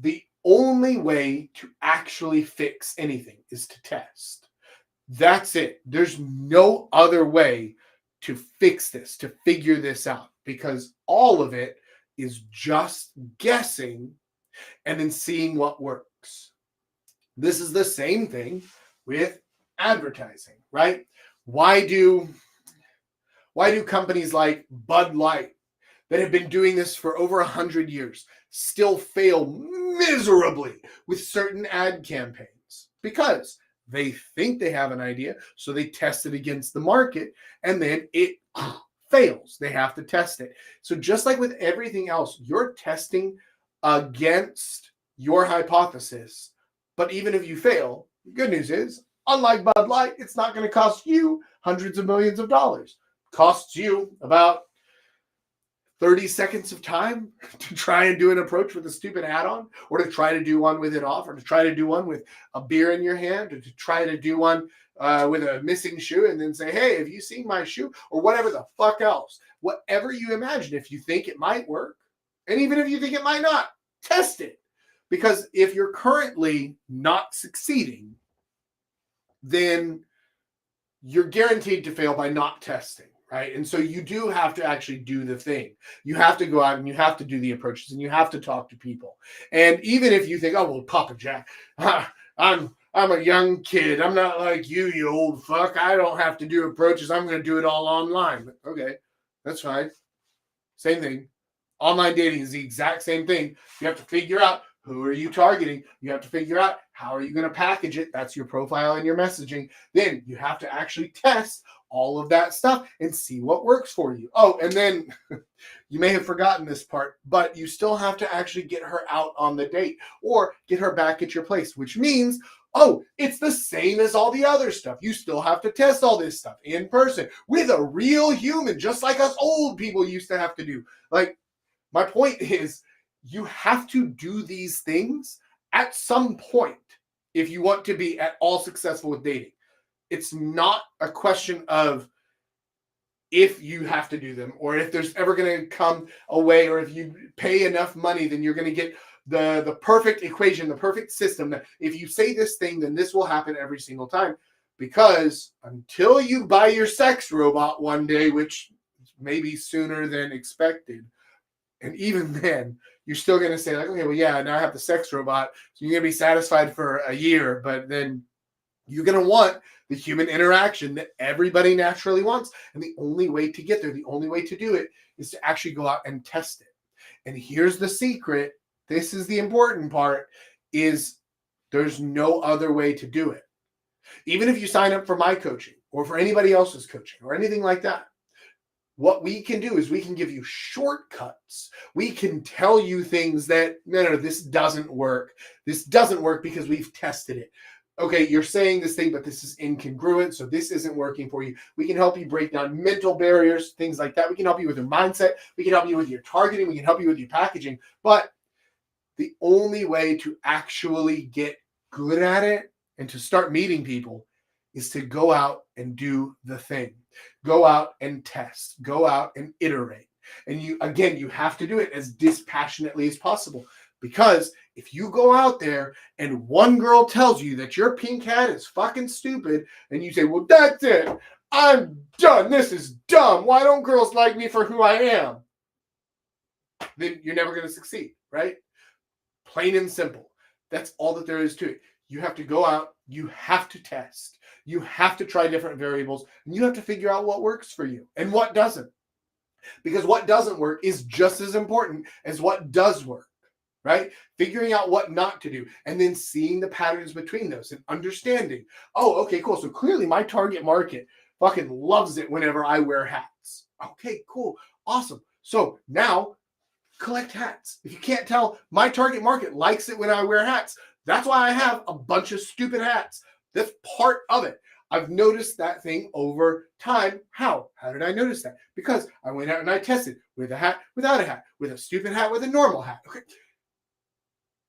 the only way to actually fix anything is to test. That's it. There's no other way to fix this, to figure this out, because all of it is just guessing and then seeing what works. This is the same thing with advertising, right? Why do companies like Bud Light, that have been doing this for over 100 years, still fail miserably with certain ad campaigns? Because they think they have an idea, so they test it against the market, and then it fails. They have to test it. So just like with everything else, you're testing against your hypothesis. But even if you fail, the good news is, unlike Bud Light, it's not going to cost you hundreds of millions of dollars. It costs you about 30 seconds of time to try and do an approach with a stupid add-on, or to try to do one with it off, or to try to do one with a beer in your hand, or to try to do one with a missing shoe and then say, hey, have you seen my shoe? Or whatever the fuck else. Whatever you imagine, if you think it might work, and even if you think it might not, test it. Because if you're currently not succeeding, then you're guaranteed to fail by not testing. Right. And so you do have to actually do the thing. You have to go out and you have to do the approaches and you have to talk to people. And even if you think, oh, well, Papa Jack, I'm a young kid. I'm not like you old fuck. I don't have to do approaches. I'm going to do it all online. But, okay, that's fine. Same thing. Online dating is the exact same thing. You have to figure out, who are you targeting? You have to figure out, how are you going to package it? That's your profile and your messaging. Then you have to actually test all of that stuff and see what works for you. Oh, and then you may have forgotten this part, but you still have to actually get her out on the date or get her back at your place, which means, oh, it's the same as all the other stuff. You still have to test all this stuff in person with a real human, just like us old people used to have to do. Like, my point is, you have to do these things at some point if you want to be at all successful with dating. It's not a question of if you have to do them, or if there's ever going to come a way, or if you pay enough money, then you're going to get the perfect equation, the perfect system that if you say this thing, then this will happen every single time. Because until you buy your sex robot one day, which may be sooner than expected, and even then, you're still going to say, like, okay, well, yeah, now I have the sex robot, so you're going to be satisfied for a year, but then you're going to want the human interaction that everybody naturally wants. And the only way to get there, the only way to do it, is to actually go out and test it. And here's the secret. This is the important part, is there's no other way to do it. Even if you sign up for my coaching or for anybody else's coaching or anything like that, What we can do is we can give you shortcuts. We can tell you things that, no, this doesn't work. This doesn't work because we've tested it. Okay, you're saying this thing, but this is incongruent, so this isn't working for you. We can help you break down mental barriers, things like that. We can help you with your mindset. We can help you with your targeting. We can help you with your packaging. But the only way to actually get good at it and to start meeting people is to go out and do the thing. Go out and test. Go out and iterate. And you have to do it as dispassionately as possible. Because if you go out there and one girl tells you that your pink hat is fucking stupid, and you say, well, that's it. I'm done. This is dumb. Why don't girls like me for who I am? Then you're never going to succeed, right? Plain and simple. That's all that there is to it. You have to go out. You have to test. You have to try different variables. And you have to figure out what works for you and what doesn't. Because what doesn't work is just as important as what does work, right? Figuring out what not to do and then seeing the patterns between those and understanding, oh, okay, cool. So clearly my target market fucking loves it whenever I wear hats. Okay, cool. Awesome. So now collect hats. If you can't tell, my target market likes it when I wear hats. That's why I have a bunch of stupid hats. That's part of it. I've noticed that thing over time. How? How did I notice that? Because I went out and I tested with a hat, without a hat, with a stupid hat, with a normal hat. Okay.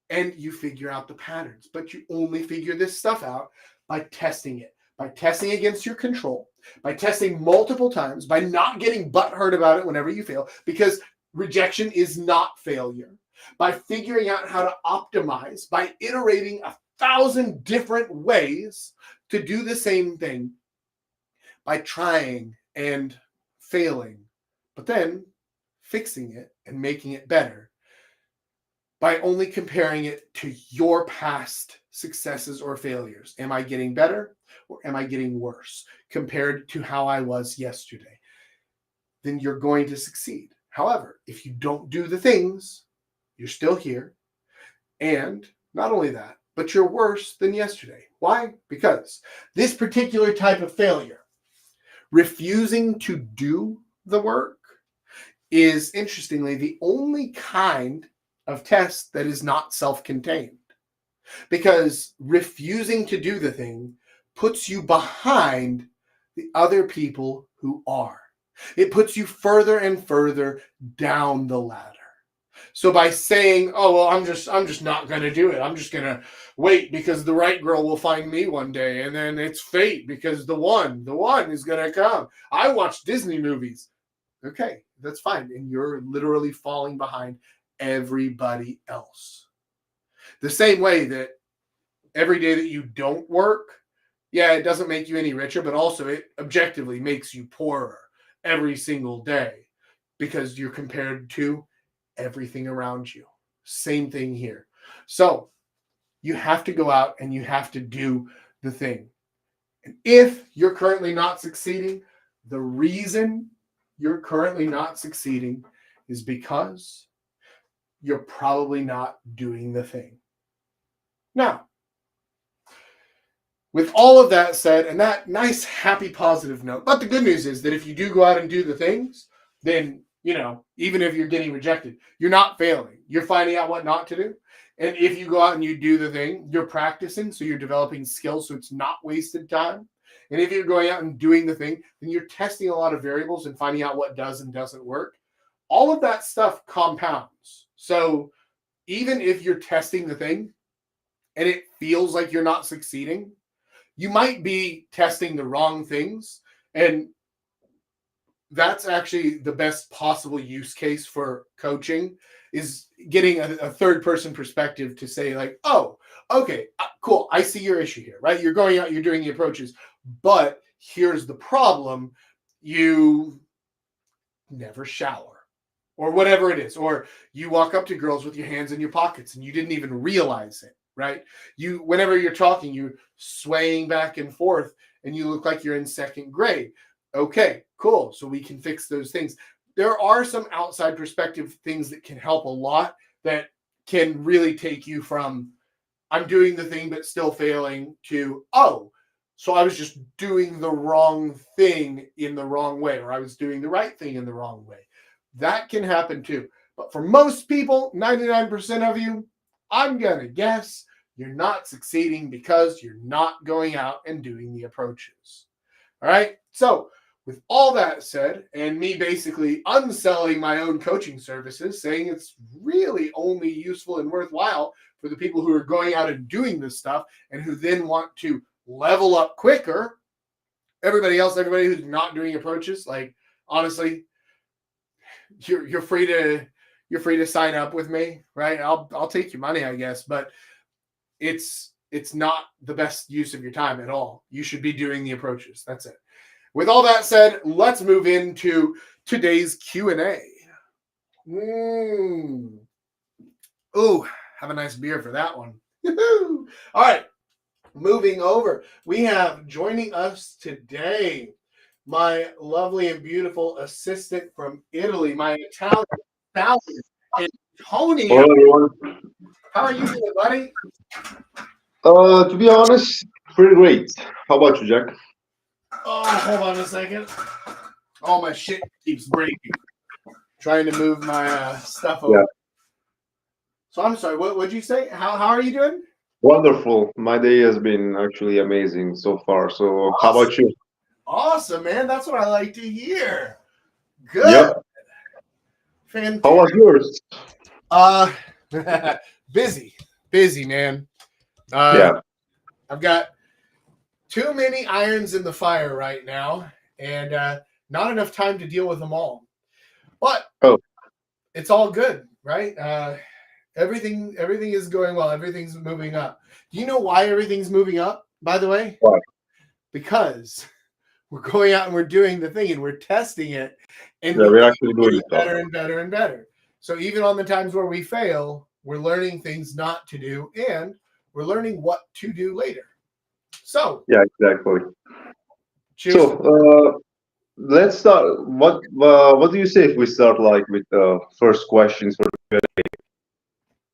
And you figure out the patterns. But you only figure this stuff out by testing it, by testing against your control, by testing multiple times, by not getting butthurt about it whenever you fail, because rejection is not failure. By figuring out how to optimize, by iterating 1,000 different ways to do the same thing, by trying and failing, but then fixing it and making it better, by only comparing it to your past successes or failures. Am I getting better or am I getting worse compared to how I was yesterday? Then you're going to succeed. However, if you don't do the things, you're still here. And not only that, but you're worse than yesterday. Why? Because this particular type of failure, refusing to do the work, is interestingly the only kind of test that is not self-contained. Because refusing to do the thing puts you behind the other people who are. It puts you further and further down the ladder. So by saying, oh, well, I'm just not going to do it. I'm just going to wait because the right girl will find me one day. And then it's fate because the one is going to come. I watch Disney movies. Okay, that's fine. And you're literally falling behind everybody else. The same way that every day that you don't work, yeah, it doesn't make you any richer, but also it objectively makes you poorer every single day because you're compared to everything around you. Same thing here. So you have to go out and you have to do the thing. And if you're currently not succeeding, the reason you're currently not succeeding is because you're probably not doing the thing. Now, with all of that said, and that nice, happy, positive note, but the good news is that if you do go out and do the things, then, even if you're getting rejected, you're not failing. You're finding out what not to do. And if you go out and you do the thing, you're practicing, so you're developing skills, so it's not wasted time. And if you're going out and doing the thing, then you're testing a lot of variables and finding out what does and doesn't work. All of that stuff compounds. So even if you're testing the thing and it feels like you're not succeeding, you might be testing the wrong things. And that's actually the best possible use case for coaching, is getting a third person perspective to say like, oh, okay, cool. I see your issue here, right? You're going out, you're doing the approaches, but here's the problem. You never shower or whatever it is, or you walk up to girls with your hands in your pockets and you didn't even realize it, right? Whenever you're talking, you're swaying back and forth and you look like you're in second grade. Okay, cool. So we can fix those things. There are some outside perspective things that can help a lot, that can really take you from I'm doing the thing but still failing to, oh, So I was just doing the wrong thing in the wrong way, or I was doing the right thing in the wrong way. That can happen too. But for most people, 99% of you, I'm going to guess you're not succeeding because you're not going out and doing the approaches. All right. So, with all that said, and me basically unselling my own coaching services, saying it's really only useful and worthwhile for the people who are going out and doing this stuff and who then want to level up quicker. Everybody who's not doing approaches, like honestly, you're free to sign up with me, right? I'll take your money, I guess, but it's not the best use of your time at all. You should be doing the approaches. That's it. With all that said, let's move into today's Q&A. Ooh, have a nice beer for that one. All right, moving over. We have joining us today my lovely and beautiful assistant from Italy, my Italian stallion, Antonio. Hello, everyone. How are you doing, buddy? To be honest, pretty great. How about you, Jack? Oh, hold on a second. All my shit keeps breaking. Trying to move my stuff over. Yeah. So I'm sorry, what'd you say? How are you doing? Wonderful. My day has been actually amazing so far. So, how about you? Awesome, man. That's what I like to hear. Good. Yep. Fantastic. How was yours? Busy, man. Yeah. I've got too many irons in the fire right now, and not enough time to deal with them all. But it's all good, right? Everything is going well. Everything's moving up. Do you know why everything's moving up, by the way? Why? Because we're going out and we're doing the thing and we're testing it, and we're actually doing it better and better and better. So even on the times where we fail, we're learning things not to do, and we're learning what to do later. So yeah, exactly. cheers. So let's start. What do you say if we start like with the first questions for today?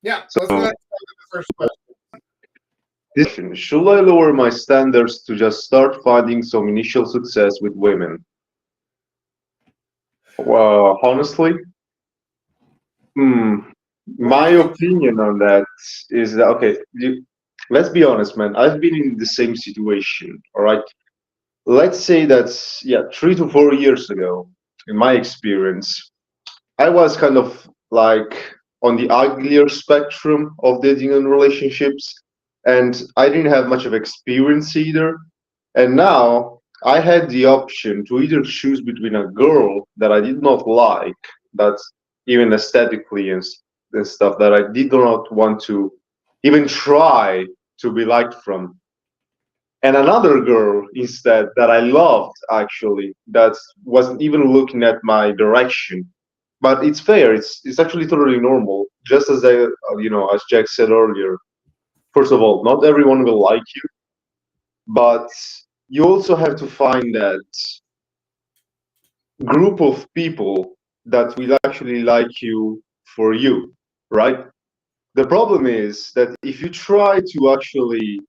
Yeah, so let's go ahead and start with the first question. This question: should I lower my standards to just start finding some initial success with women? Honestly, my opinion on that is that okay. Let's be honest, man. I've been in the same situation. All right. Let's say that's 3 to 4 years ago. In my experience, I was kind of like on the uglier spectrum of dating and relationships, and I didn't have much of experience either. And now I had the option to either choose between a girl that I did not like, that's even aesthetically and stuff that I did not want to even try to be liked from, and another girl instead that I loved actually, that wasn't even looking at my direction. But it's fair. It's actually totally normal. Just as as Jack said earlier. First of all, not everyone will like you, but you also have to find that group of people that will actually like you for you, right? The problem is that if you try to actually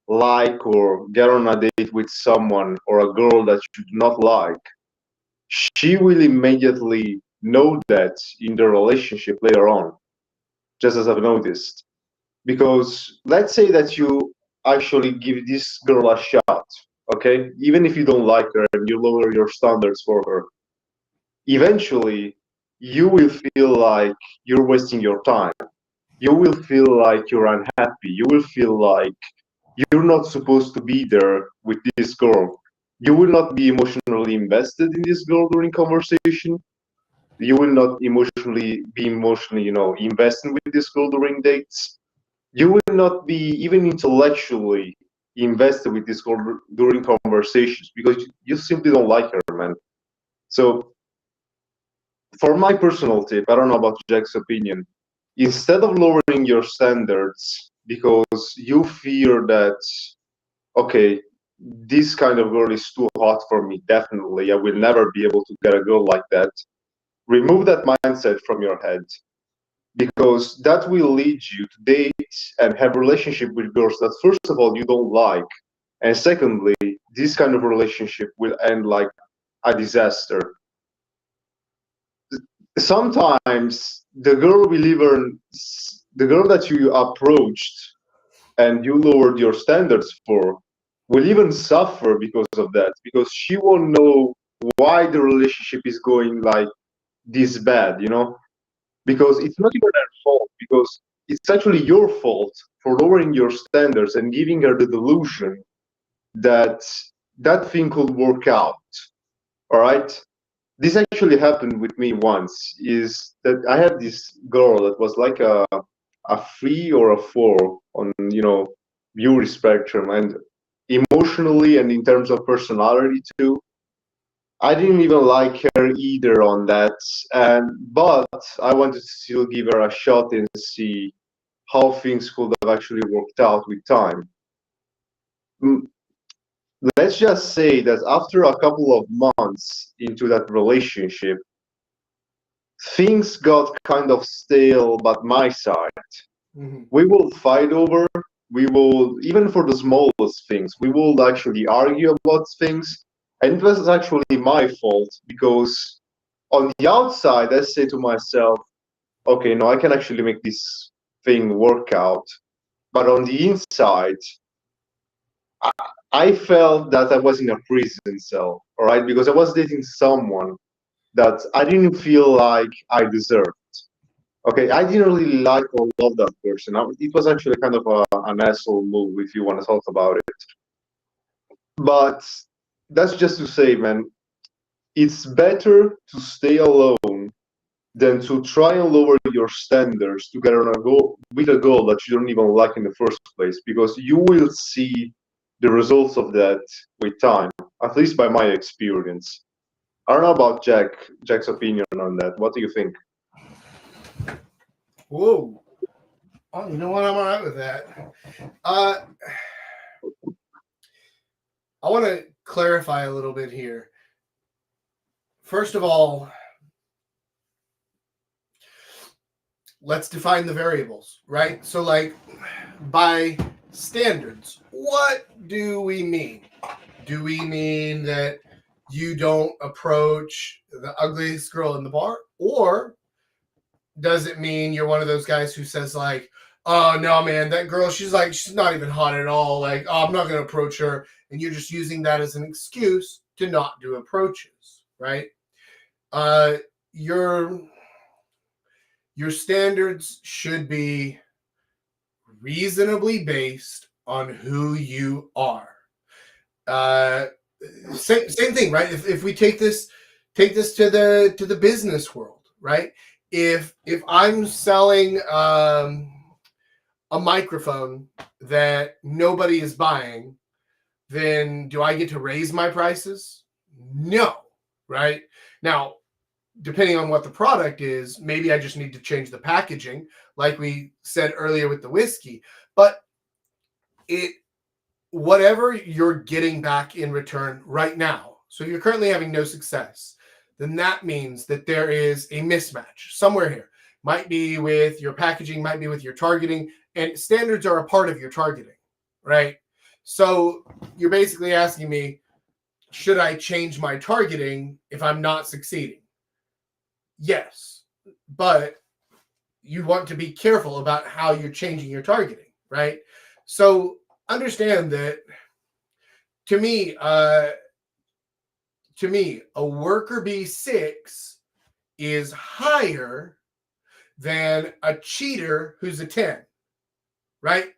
like or get on a date with someone or a girl that you do not like, she will immediately know that in the relationship later on, just as I've noticed. Because let's say that you actually give this girl a shot, okay? Even if you don't like her and you lower your standards for her, eventually you will feel like you're wasting your time. You will feel like you're unhappy. You will feel like you're not supposed to be there with this girl. You will not be emotionally invested in this girl during conversation. You will not be emotionally, invested with this girl during dates. You will not be even intellectually invested with this girl during conversations because you simply don't like her, man. So, for my personal tip, I don't know about Jack's opinion, instead of lowering your standards because you fear that, okay, this kind of girl is too hot for me, definitely, I will never be able to get a girl like that, remove that mindset from your head because that will lead you to date and have relationship with girls that first of all you don't like, And secondly, this kind of relationship will end like a disaster. Sometimes the girl that you approached and you lowered your standards for will even suffer because of that, because she won't know why the relationship is going like this bad, because it's not even her fault, because it's actually your fault for lowering your standards and giving her the delusion that that thing could work out. All right. This actually happened with me once. Is that I had this girl that was like a 3 or a 4 on beauty spectrum, and emotionally and in terms of personality too. I didn't even like her either on that, and but I wanted to still give her a shot and see how things could have actually worked out with time. Mm, Let's just say that after a couple of months into that relationship, things got kind of stale, but my side. Mm-hmm. We will fight over, we will, even for the smallest things, we will actually argue about things. And it was actually my fault because on the outside, I say to myself, okay, no, I can actually make this thing work out. But on the inside, I, I felt that I was in a prison cell, all right, because I was dating someone that I didn't feel like I deserved. Okay, I didn't really like or love that person. It was actually kind of an asshole move if you want to talk about it. But that's just to say, man, it's better to stay alone than to try and lower your standards to get on a goal with a goal that you don't even like in the first place, because you will see the results of that with time, at least by my experience. I don't know about Jack's opinion on that. What do you think? Whoa. Oh, you know what? I'm all right with that. Uh, I want to clarify a little bit here. First of all, let's define the variables, right? So, like, by standards, what do we mean? Do we mean that you don't approach the ugliest girl in the bar? Or does it mean you're one of those guys who says, like, oh, no, man, that girl, she's not even hot at all. Like, oh, I'm not going to approach her. And you're just using that as an excuse to not do approaches, right? Uh, your standards should be reasonably based on who you are. Uh, same thing, right? If we take this to the business world, right? If I'm selling a microphone that nobody is buying, then do I get to raise my prices? No, right? Now, depending on what the product is, maybe I just need to change the packaging, like we said earlier with the whiskey. But it whatever you're getting back in return right now, so you're currently having no success, then that means that there is a mismatch somewhere here. Might be with your packaging, might be with your targeting, and standards are a part of your targeting, right? So you're basically asking me, should I change my targeting if I'm not succeeding? Yes, but you want to be careful about how you're changing your targeting, right? So understand that to me, a worker B6 is higher than a cheater who's a 10, right?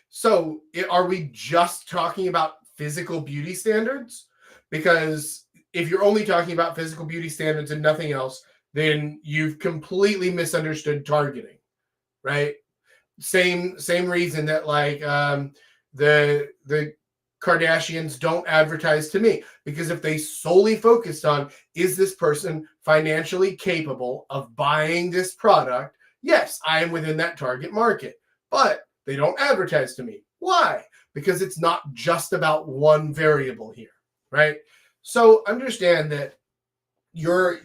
So are we just talking about physical beauty standards? Because if you're only talking about physical beauty standards and nothing else, then you've completely misunderstood targeting, right? Same reason that like the Kardashians don't advertise to me, because if they solely focused on, is this person financially capable of buying this product? Yes, I am within that target market, but they don't advertise to me. Why? Because it's not just about one variable here, right? So understand that your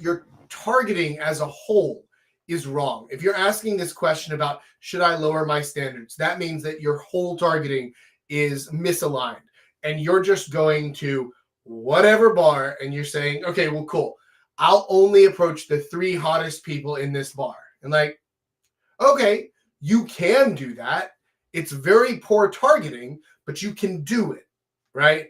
targeting as a whole is wrong. If you're asking this question about should I lower my standards, that means that your whole targeting is misaligned. and you're just going to whatever bar and you're saying, okay, well, cool. I'll only approach the 3 hottest people in this bar. And like, okay, you can do that. It's very poor targeting, but you can do it, right?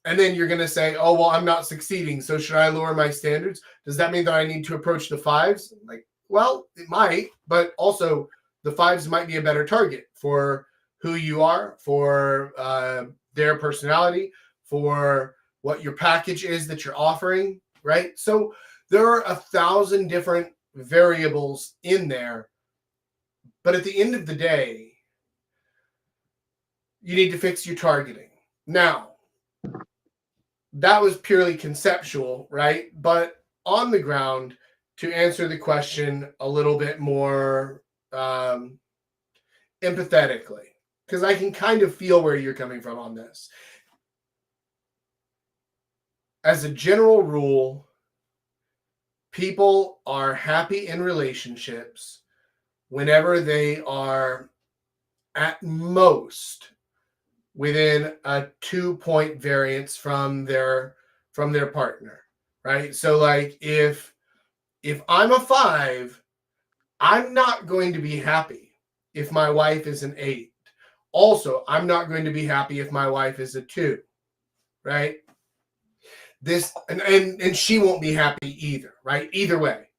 And then you're going to say, oh, well, I'm not succeeding. So should I lower my standards? Does that mean that I need to approach the 5s? Like, well, it might, but also the 5s might be a better target for who you are, for their personality, for what your package is that you're offering, right? So there are 1,000 different variables in there. But at the end of the day, you need to fix your targeting. Now, that was purely conceptual, right? But on the ground, to answer the question a little bit more empathetically, because I can kind of feel where you're coming from on this. As a general rule, people are happy in relationships whenever they are at most within a 2-point variance from their partner, right? So like if I'm a 5, I'm not going to be happy if my wife is an 8. Also, I'm not going to be happy if my wife is a 2, right? This and she won't be happy either, right? Either way.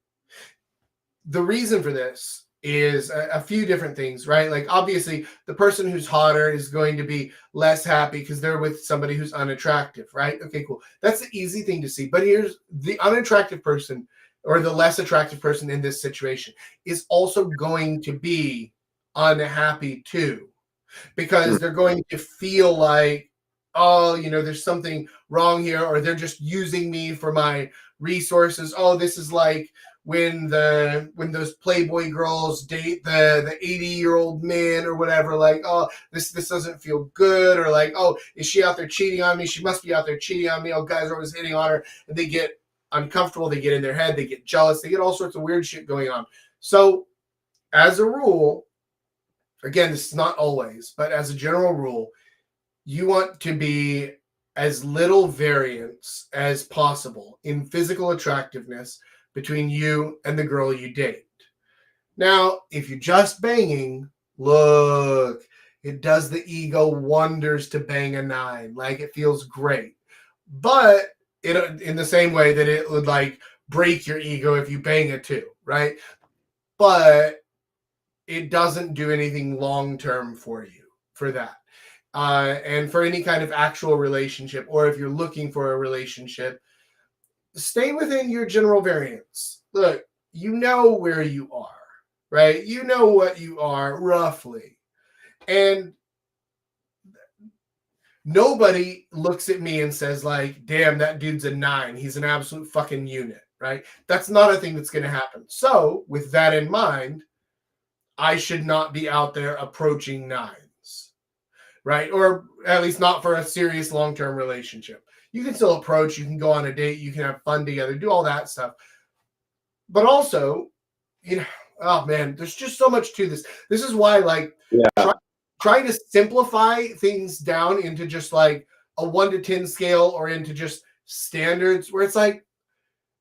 The reason for this is a few different things, right? Like obviously the person who's hotter is going to be less happy because they're with somebody who's unattractive, right? Okay, cool. That's the easy thing to see. But here's the unattractive person or the less attractive person in this situation is also going to be unhappy too, because they're going to feel like, oh, there's something wrong here, or they're just using me for my resources. Oh, this is like when those Playboy girls date the 80-year-old man or whatever, like, oh, this doesn't feel good, or like, oh, is she out there cheating on me? She must be out there cheating on me. Oh, guys are always hitting on her, and they get uncomfortable, they get in their head, they get jealous, they get all sorts of weird shit going on. So as a rule, again, this is not always, but as a general rule, you want to be as little variance as possible in physical attractiveness between you and the girl you date. Now, if you're just banging, look, it does the ego wonders to bang a 9. Like, it feels great. But in the same way that it would like break your ego if you bang a 2, right? But it doesn't do anything long-term for you for that. And for any kind of actual relationship, or if you're looking for a relationship, stay within your general variance. Look, you know where you are, right? You know what you are roughly. And nobody looks at me and says like, damn, that dude's a 9. He's an absolute fucking unit, right? That's not a thing that's going to happen. So with that in mind, I should not be out there approaching 9s, right? Or at least not for a serious long-term relationship. You can still approach, you can go on a date, you can have fun together, do all that stuff. But also, oh man, there's just so much to this. This is why, like, trying to simplify things down into just like a 1 to 10 scale or into just standards where it's like,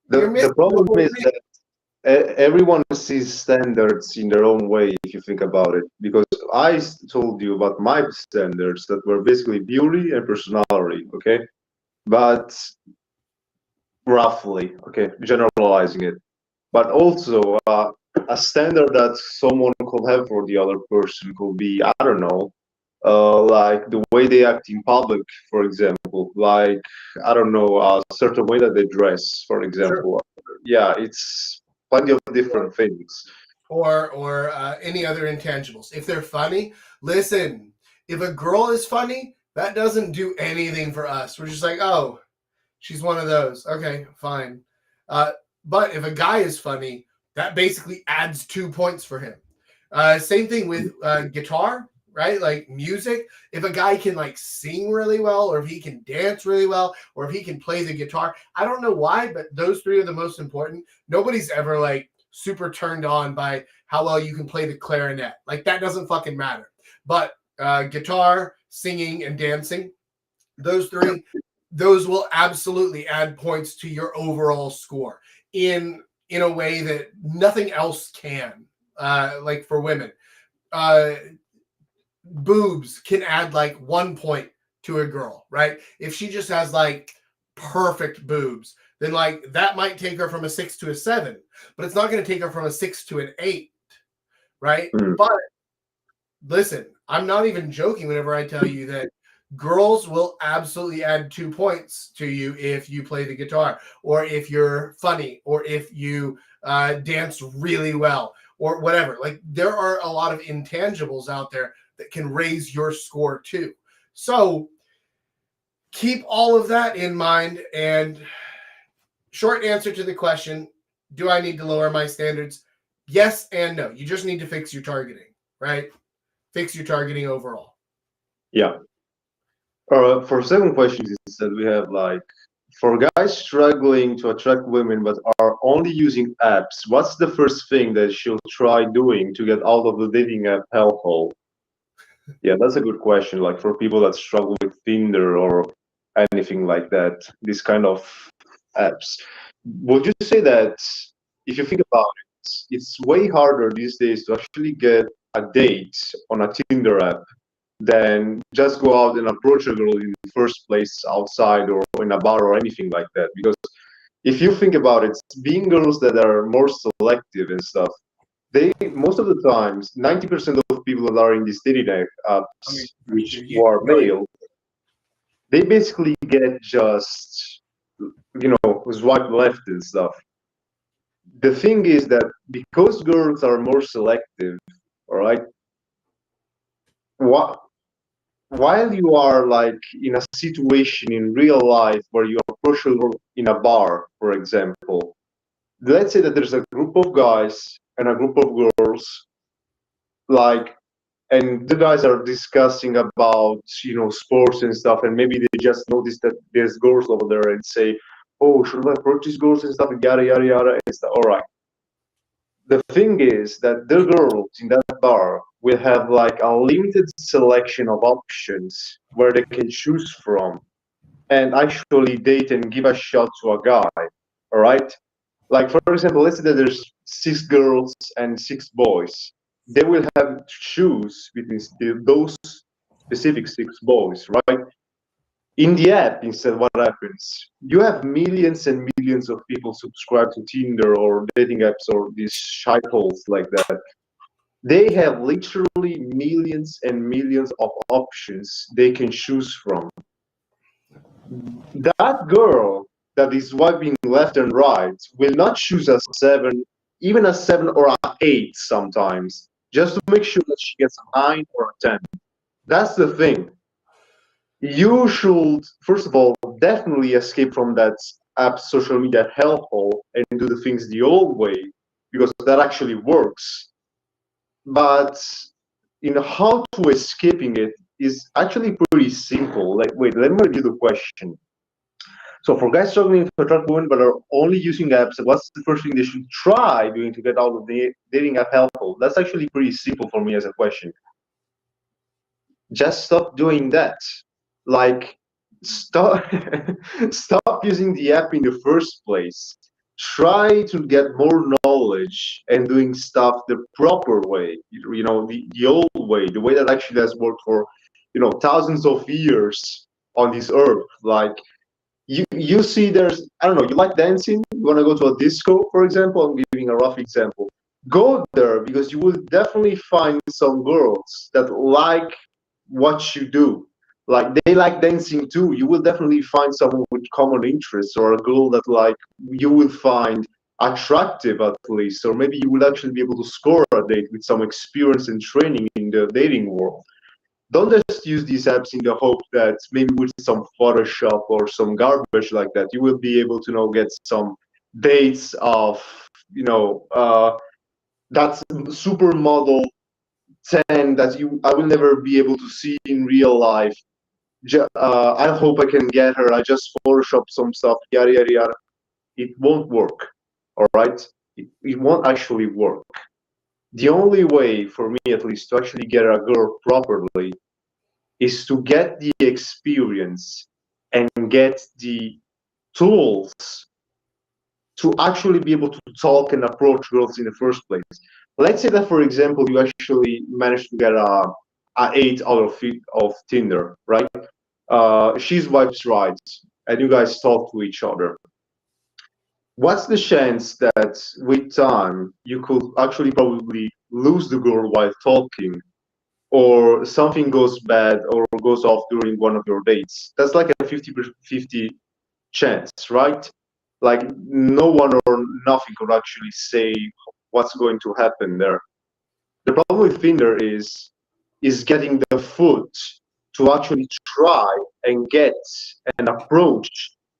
the problem is that everyone sees standards in their own way, if you think about it, because I told you about my standards that were basically beauty and personality, okay, but roughly, okay, generalizing it, but also a standard that someone could have for the other person could be, I don't know, like the way they act in public, for example, like, I don't know, a certain way that they dress, for example. Sure. Yeah, it's plenty of different things. Or any other intangibles. If they're funny, listen, if a girl is funny, that doesn't do anything for us. We're just like, oh, she's one of those. Okay, fine. But if a guy is funny, that basically adds 2 points for him. Same thing with guitar, right? Like music. If a guy can like sing really well, or if he can dance really well, or if he can play the guitar, I don't know why, but those 3 are the most important. Nobody's ever like super turned on by how well you can play the clarinet. Like that doesn't fucking matter. But guitar, singing, and dancing, those three, those will absolutely add points to your overall score in a way that nothing else can. Like for women, uh, boobs can add like 1 point to a girl, right? If she just has like perfect boobs, then like that might take her from a 6 to a 7, but it's not going to take her from a 6 to an 8, right? Mm. But listen, I'm not even joking whenever I tell you that girls will absolutely add 2 points to you if you play the guitar, or if you're funny, or if you dance really well, or whatever. Like there are a lot of intangibles out there that can raise your score too. So keep all of that in mind. And short answer to the question, do I need to lower my standards? Yes and no. You just need to fix your targeting, right? Fix your targeting overall. Yeah. For second question, is that we have like, for guys struggling to attract women but are only using apps, what's the first thing that she'll try doing to get out of the dating app hellhole? Yeah, that's a good question. Like for people that struggle with Tinder or anything like that, this kind of apps. Would you say that if you think about it, it's way harder these days to actually get a date on a Tinder app than just go out and approach a girl in the first place outside or in a bar or anything like that? Because if you think about it, being girls that are more selective and stuff, they most of the times 90% of people that are in these dating apps, I mean, which you who are go ahead. male, they basically get just swipe left and stuff. The thing is that because girls are more selective, all right, what while you are like in a situation in real life where you approach a girl in a bar, for example, let's say that there's a group of guys and a group of girls, like, and the guys are discussing about sports and stuff, and maybe they just notice that there's girls over there and say, "Oh, should I approach these girls and stuff?" And yada yada yada and stuff. All right. The thing is that the girls in that bar will have like a limited selection of options where they can choose from and actually date and give a shot to a guy. All right. Like for example, let's say that there's 6 girls and 6 boys. They will have to choose between those specific 6 boys, right? In the app, instead, what happens? You have millions and millions of people subscribed to Tinder or dating apps or these shite holes like that. They have literally millions and millions of options they can choose from. That girl that is swiping left and right will not choose a 7, even a 7 or a 8 sometimes, just to make sure that she gets a 9 or a 10. That's the thing. You should, first of all, definitely escape from that app social media hellhole and do the things the old way, because that actually works. But how to escaping it is actually pretty simple. Like, wait, let me review the question. So for guys struggling to attract women but are only using apps, what's the first thing they should try doing to get out of the dating app hellhole? That's actually pretty simple for me as a question. Just stop doing that. Like, stop stop using the app in the first place. Try to get more knowledge and doing stuff the proper way, the old way, the way that actually has worked for thousands of years on this earth. Like, you see, there's, I don't know, you like dancing, you want to go to a disco, for example. I'm giving a rough example. Go there, because you will definitely find some girls that like what you do. Like, they like dancing too. You will definitely find someone with common interests, or a girl that like you will find attractive at least, or maybe you will actually be able to score a date with some experience and training in the dating world. Don't just use these apps in the hope that maybe with some Photoshop or some garbage like that, you will be able to get some dates of that supermodel 10 that I will never be able to see in real life. I hope I can get her. I just Photoshop some stuff, yada yada yada. It won't work. All right, it won't actually work. The only way for me, at least, to actually get a girl properly is to get the experience and get the tools to actually be able to talk and approach girls in the first place. Let's say that, for example, you actually managed to get a 8 out of Tinder, right? She swipes right, and you guys talk to each other. What's the chance that with time you could actually probably lose the girl while talking, or something goes bad or goes off during one of your dates? That's like a 50-50 chance, right? Like no one or nothing could actually say what's going to happen there. The problem with Tinder is getting the foot to actually try and get and approach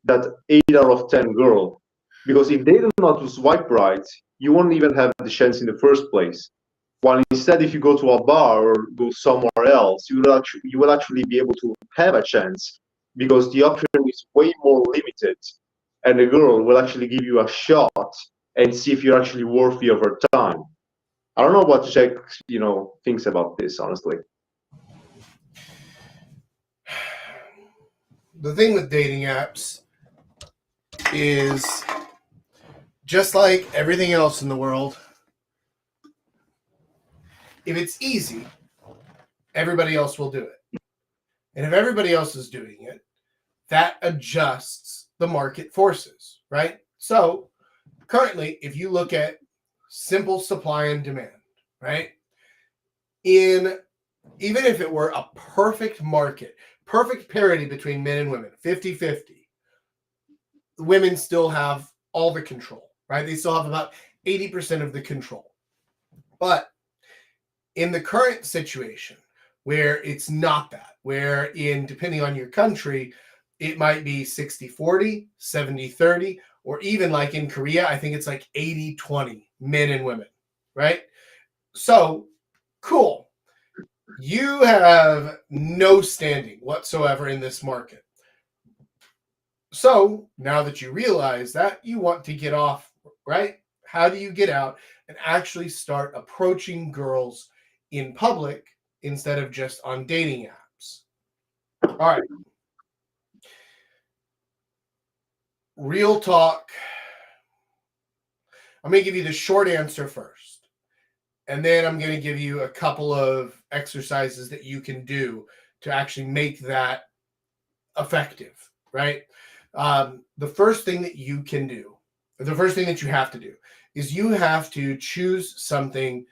that 8 out of 10 girl. Because if they do not swipe right, you won't even have the chance in the first place. While instead, if you go to a bar or go somewhere else, you will actually be able to have a chance because the option is way more limited, and the girl will actually give you a shot and see if you're actually worthy of her time. I don't know what Jack, thinks about this, honestly. The thing with dating apps is just like everything else in the world, if it's easy, everybody else will do it. And if everybody else is doing it, that adjusts the market forces, right? So currently, if you look at simple supply and demand, right? Even if it were a perfect market, perfect parity between men and women, 50-50, women still have all the control, right? They still have about 80% of the control. But in the current situation where it's not that, where depending on your country, it might be 60-40, 70-30, or even like in Korea, I think it's like 80-20 men and women, right? So cool. You have no standing whatsoever in this market. So now that you realize that, you want to get off, right? How do you get out and actually start approaching girls in public instead of just on dating apps? All right. Real talk. I'm going to give you the short answer first. And then I'm going to give you a couple of exercises that you can do to actually make that effective, right? The first thing that you can do, the first thing that you have to do is you have to choose something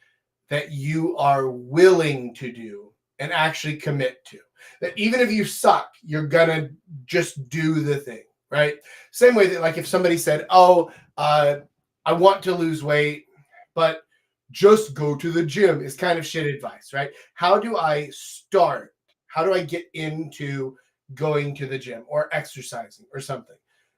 that you are willing to do and actually commit to. That even if you suck, you're going to just do the thing, right? Same way that like if somebody said, oh, I want to lose weight, but just go to the gym is kind of shit advice, right? How do I start? How do I get into going to the gym or exercising or something?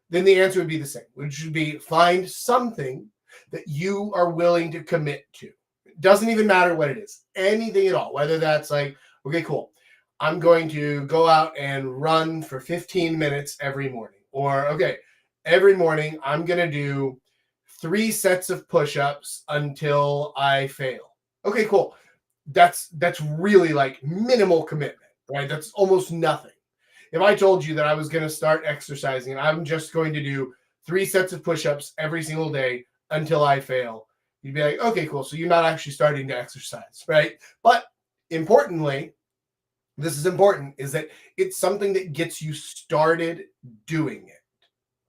Then the answer would be the same, which would be find something that you are willing to commit to. It doesn't even matter what it is, anything at all, whether that's like, okay, cool. I'm going to go out and run for 15 minutes every morning. Or, okay, every morning I'm going to do 3 sets of push-ups until I fail. Okay, cool. That's really like minimal commitment, right? That's almost nothing. If I told you that I was going to start exercising and I'm just going to do 3 sets of push-ups every single day until I fail, you'd be like, okay, cool. So you're not actually starting to exercise, right? But importantly, this is important, is that it's something that gets you started doing it,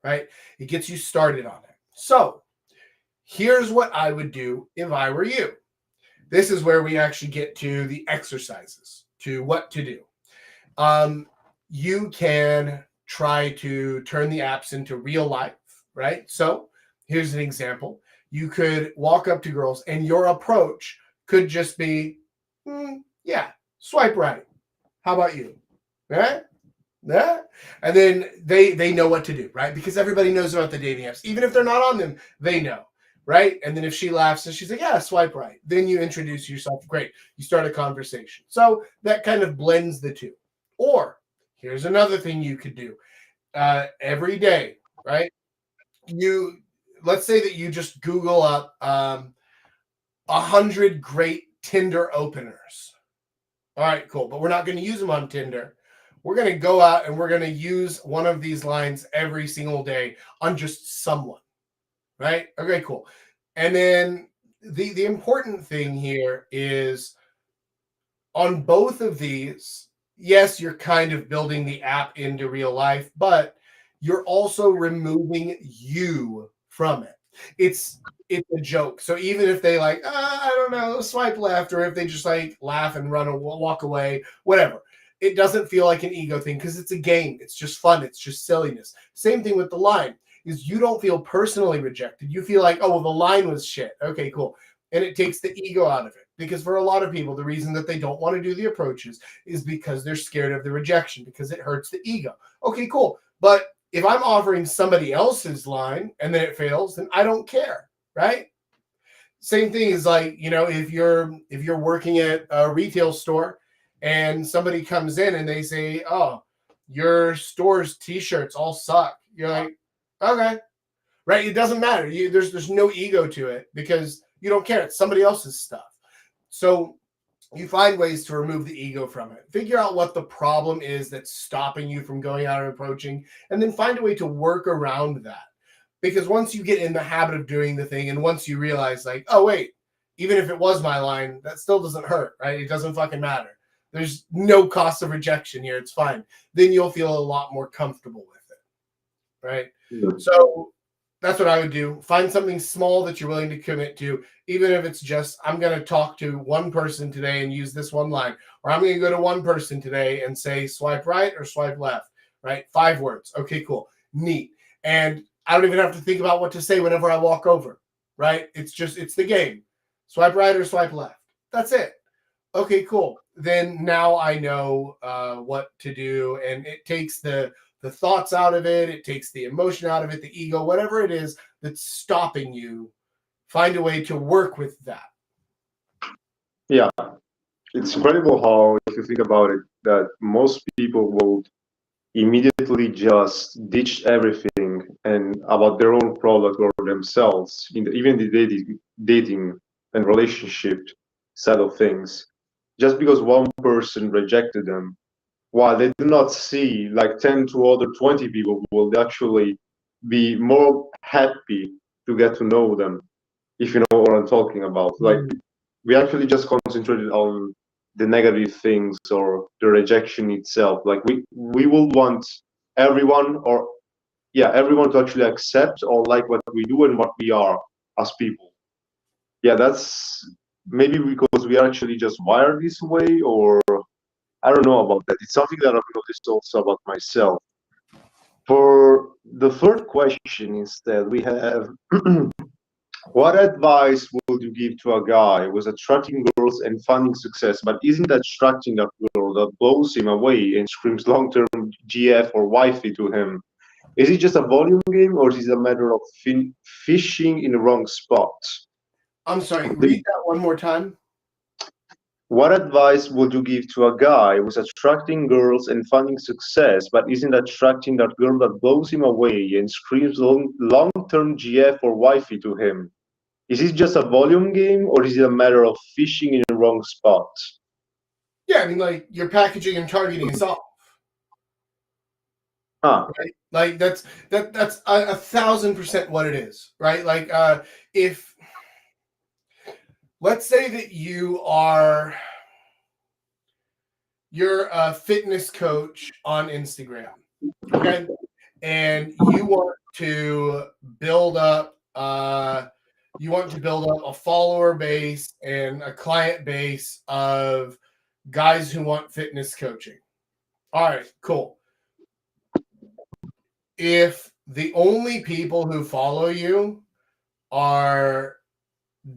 right? It gets you started on it. So here's what I would do if I were you. This is where we actually get to the exercises, to what to do. You can try to turn the apps into real life, right? So here's an example. You could walk up to girls and your approach could just be, yeah, swipe right. How about you? Right? Yeah. And then they know what to do, right? Because everybody knows about the dating apps. Even if they're not on them, they know, right? And then if she laughs and she's like, yeah, swipe right. Then you introduce yourself. Great. You start a conversation. So that kind of blends the two. Or here's another thing you could do. Every day, right? Let's say that you just Google up 100 great Tinder openers. All right, cool. But we're not going to use them on Tinder. We're going to go out and we're going to use one of these lines every single day on just someone, right? Okay, cool. And then the important thing here is on both of these, yes, you're kind of building the app into real life, but you're also removing you from it. It's a joke. So even if they like, I don't know, swipe left, or if they just like laugh and run or walk away, whatever, it doesn't feel like an ego thing because it's a game. It's just fun. It's just silliness. Same thing with the line is you don't feel personally rejected. You feel like, oh, well, the line was shit. Okay, cool. And it takes the ego out of it. Because for a lot of people, the reason that they don't want to do the approaches is because they're scared of the rejection, because it hurts the ego. Okay, cool. But if I'm offering somebody else's line and then it fails, then I don't care, right? Same thing is like, if you're working at a retail store and somebody comes in and they say, oh, your store's t-shirts all suck. You're like, okay, right? It doesn't matter. There's no ego to it because you don't care. It's somebody else's stuff. So you find ways to remove the ego from it. Figure out what the problem is that's stopping you from going out and approaching, and then find a way to work around that. Because once you get in the habit of doing the thing, and once you realize, like, oh, wait, even if it was my line, that still doesn't hurt, right? It doesn't fucking matter. There's no cost of rejection here. It's fine. Then you'll feel a lot more comfortable with it, right? Yeah. So that's what I would do. Find something small that you're willing to commit to, even if it's just, I'm going to talk to one person today and use this one line, or I'm going to go to one person today and say swipe right or swipe left, right? 5 words. Okay, cool. Neat. And I don't even have to think about what to say whenever I walk over, right? It's the game. Swipe right or swipe left. That's it. Okay, cool. Then now I know what to do, and it takes the thoughts out of it. It takes the emotion out of it, the ego, whatever it is that's stopping you. Find a way to work with that. Yeah, it's incredible how, if you think about it, that most people will immediately just ditch everything and about their own product or themselves, even the dating and relationship side of things, just because one person rejected them, while they do not see like 10 to other 20 people will actually be more happy to get to know them, if you know what I'm talking about. Like, we actually just concentrated on the negative things or the rejection itself. Like, we will want everyone everyone to actually accept or like what we do and what we are as people. Yeah, that's maybe because we are actually just wired this way, or I don't know about that. It's something that I've noticed also about myself. For the third question instead, we have what advice would you give to a guy who's attracting girls and finding success, but isn't attracting that girl that blows him away and screams long-term GF or wifey to him? Is it just a volume game, or is it a matter of fishing in the wrong spot? I'm sorry, read that one more time. What advice would you give to a guy who's attracting girls and finding success, but isn't attracting that girl that blows him away and screams long-term GF or wifey to him? Is it just a volume game, or is it a matter of fishing in the wrong spot? Yeah, I mean, like, your packaging and targeting is off. Right? Like that's 1,000% what it is, right? Like if let's say that you're a fitness coach on Instagram, okay, and you want to build up a follower base and a client base of guys who want fitness coaching. All right, cool. If the only people who follow you are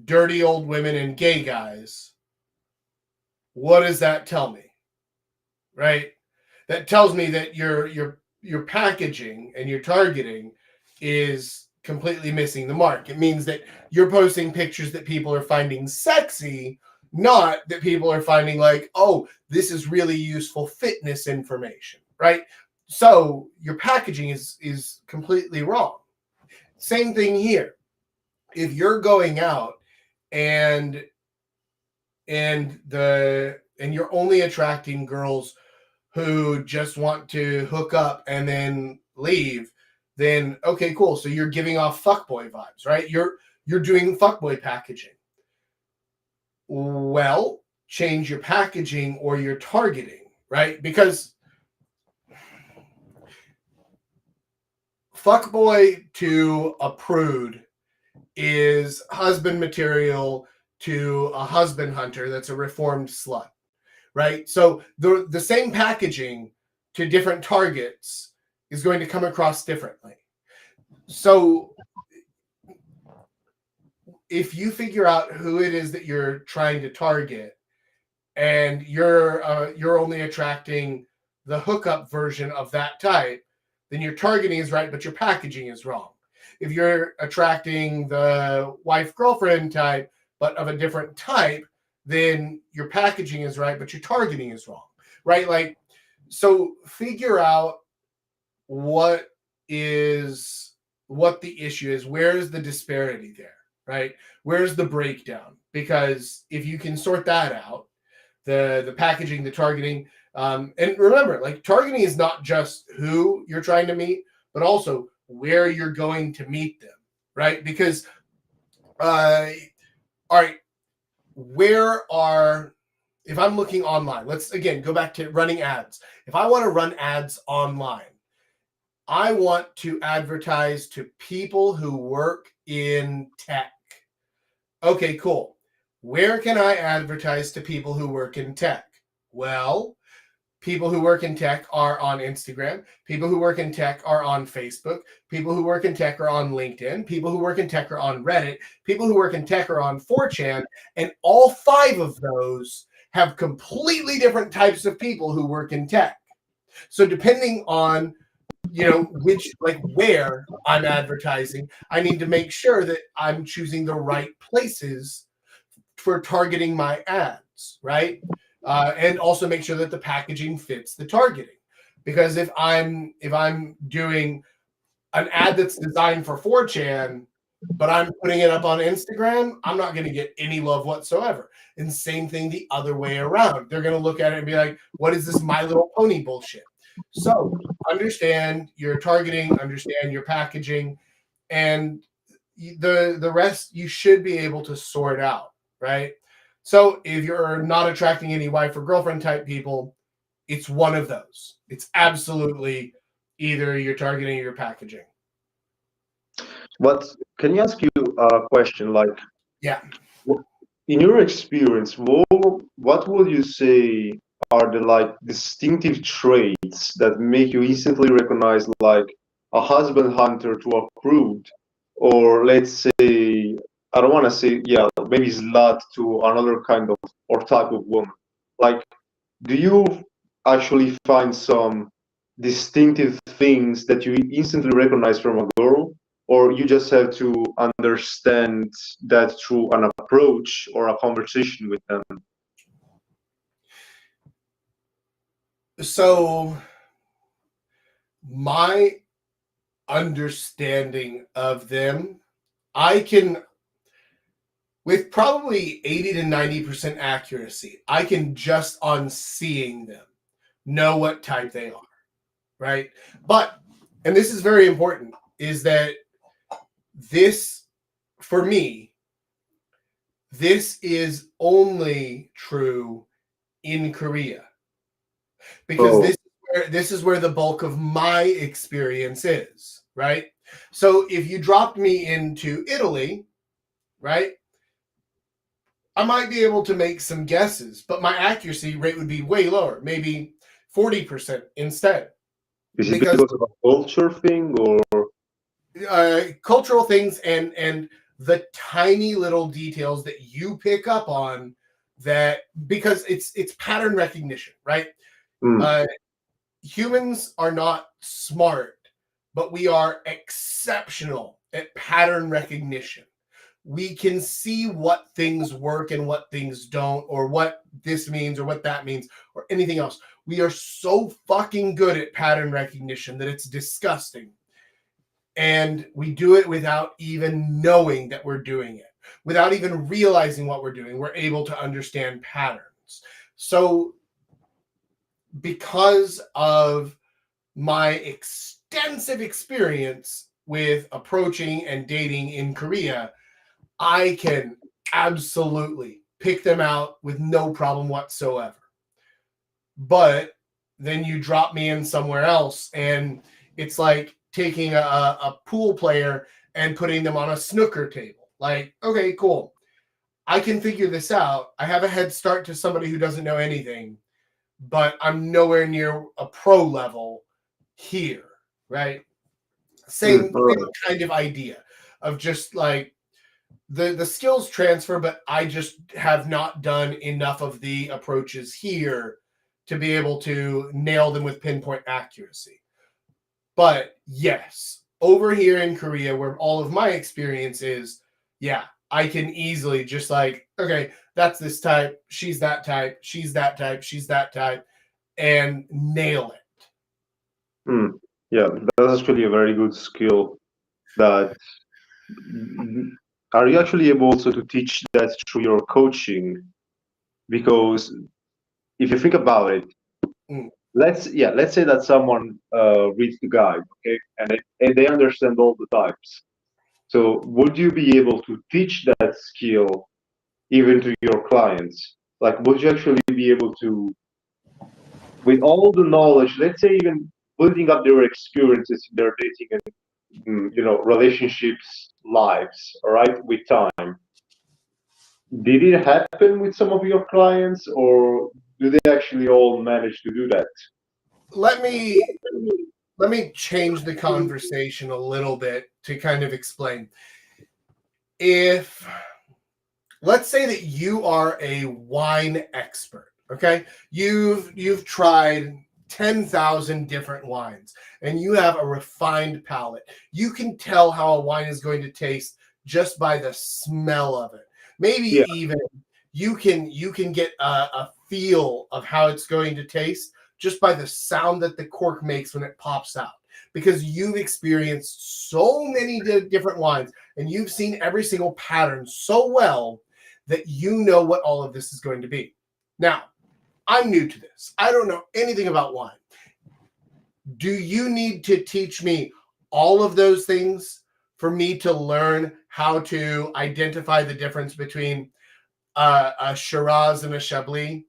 dirty old women and gay guys, what does that tell me? Right? That tells me that your packaging and your targeting is completely missing the mark. It means that you're posting pictures that people are finding sexy, not that people are finding like, oh, this is really useful fitness information, right? So your packaging is completely wrong. Same thing here. If you're going out and and you're only attracting girls who just want to hook up and then leave, then okay, cool. So you're giving off fuckboy vibes, right? You're doing fuckboy packaging. Well, change your packaging or your targeting, right? Because fuckboy to a prude is husband material to a husband hunter that's a reformed slut, right? So the same packaging to different targets is going to come across differently. So if you figure out who it is that you're trying to target, and you're only attracting the hookup version of that type, then your targeting is right, but your packaging is wrong. If you're attracting the wife girlfriend type, but of a different type, then your packaging is right, but your targeting is wrong, right? Like, so figure out what the issue is. Where is the disparity there, right? Where's the breakdown? Because if you can sort that out, the packaging, the targeting, and remember, like, targeting is not just who you're trying to meet, but also where you're going to meet them, right? Because, all right, if I'm looking online, let's again go back to running ads. If I want to run ads online, I want to advertise to people who work in tech. Okay, cool. Where can I advertise to people who work in tech? Well, people who work in tech are on Instagram. People who work in tech are on Facebook. People who work in tech are on LinkedIn. People who work in tech are on Reddit. People who work in tech are on 4chan. And all 5 of those have completely different types of people who work in tech. So depending on where I'm advertising, I need to make sure that I'm choosing the right places for targeting my ads, right? And also make sure that the packaging fits the targeting. Because if I'm doing an ad that's designed for 4chan, but I'm putting it up on Instagram, I'm not going to get any love whatsoever. And same thing the other way around. They're going to look at it and be like, what is this My Little Pony bullshit? So understand your targeting, understand your packaging, and the rest you should be able to sort out, right? So if you're not attracting any wife or girlfriend type people, it's one of those. It's absolutely either your targeting or your packaging. But can you ask you a question? Like, yeah, in your experience, what would you say are the distinctive traits that make you instantly recognize like a husband hunter to a prude, or let's say, I don't want to say, yeah, maybe slut to another kind of or type of woman. Like, do you actually find some distinctive things that you instantly recognize from a girl, or you just have to understand that through an approach or a conversation with them? So my understanding of them, I can, with probably 80 to 90% accuracy, I can just on seeing them know what type they are, right? But, and this is very important, is that this, for me, this is only true in Korea, because this is where the bulk of my experience is, right? So if you dropped me into Italy, right, I might be able to make some guesses, but my accuracy rate would be way lower, maybe 40% instead. Is it because of a culture thing, or cultural things and the tiny little details that you pick up on, that because it's pattern recognition, right? Humans are not smart, but we are exceptional at pattern recognition. We can see what things work and what things don't, or what this means or what that means, or anything else. We are so fucking good at pattern recognition that it's disgusting. And we do it without even knowing that we're doing it, without even realizing what we're doing. We're able to understand patterns. So because of my extensive experience with approaching and dating in Korea, I can absolutely pick them out with no problem whatsoever. But then you drop me in somewhere else, and it's like taking a pool player and putting them on a snooker table. Like, okay, cool. I can figure this out. I have a head start to somebody who doesn't know anything, but I'm nowhere near a pro level here, right? Same Right. kind of idea of just like the skills transfer, but I just have not done enough of the approaches here to be able to nail them with pinpoint accuracy. But yes, over here in Korea, where all of my experience is, yeah, I can easily just like, okay, that's this type, she's that type, she's that type, she's that type, and nail it. Yeah, that's actually a very good skill. That are you actually able also to teach that through your coaching? Because if you think about it, Mm. let's say that someone reads the guide, okay, and they understand all the types. So would you be able to teach that skill even to your clients? Like, would you actually be able to, with all the knowledge, let's say even building up their experiences in their dating and relationships, lives, all right, with time? Did it happen with some of your clients, or do they actually all manage to do that? Let me let me change the conversation a little bit to kind of explain. If let's say that you are a wine expert, okay? You've tried 10,000 different wines and you have a refined palate. You can tell how a wine is going to taste just by the smell of it. Maybe Yeah. even you can get a feel of how it's going to taste just by the sound that the cork makes when it pops out, because you've experienced so many different wines and you've seen every single pattern so well that you know what all of this is going to be. Now, I'm new to this. I don't know anything about wine. Do you need to teach me all of those things for me to learn how to identify the difference between a Shiraz and a Chablis?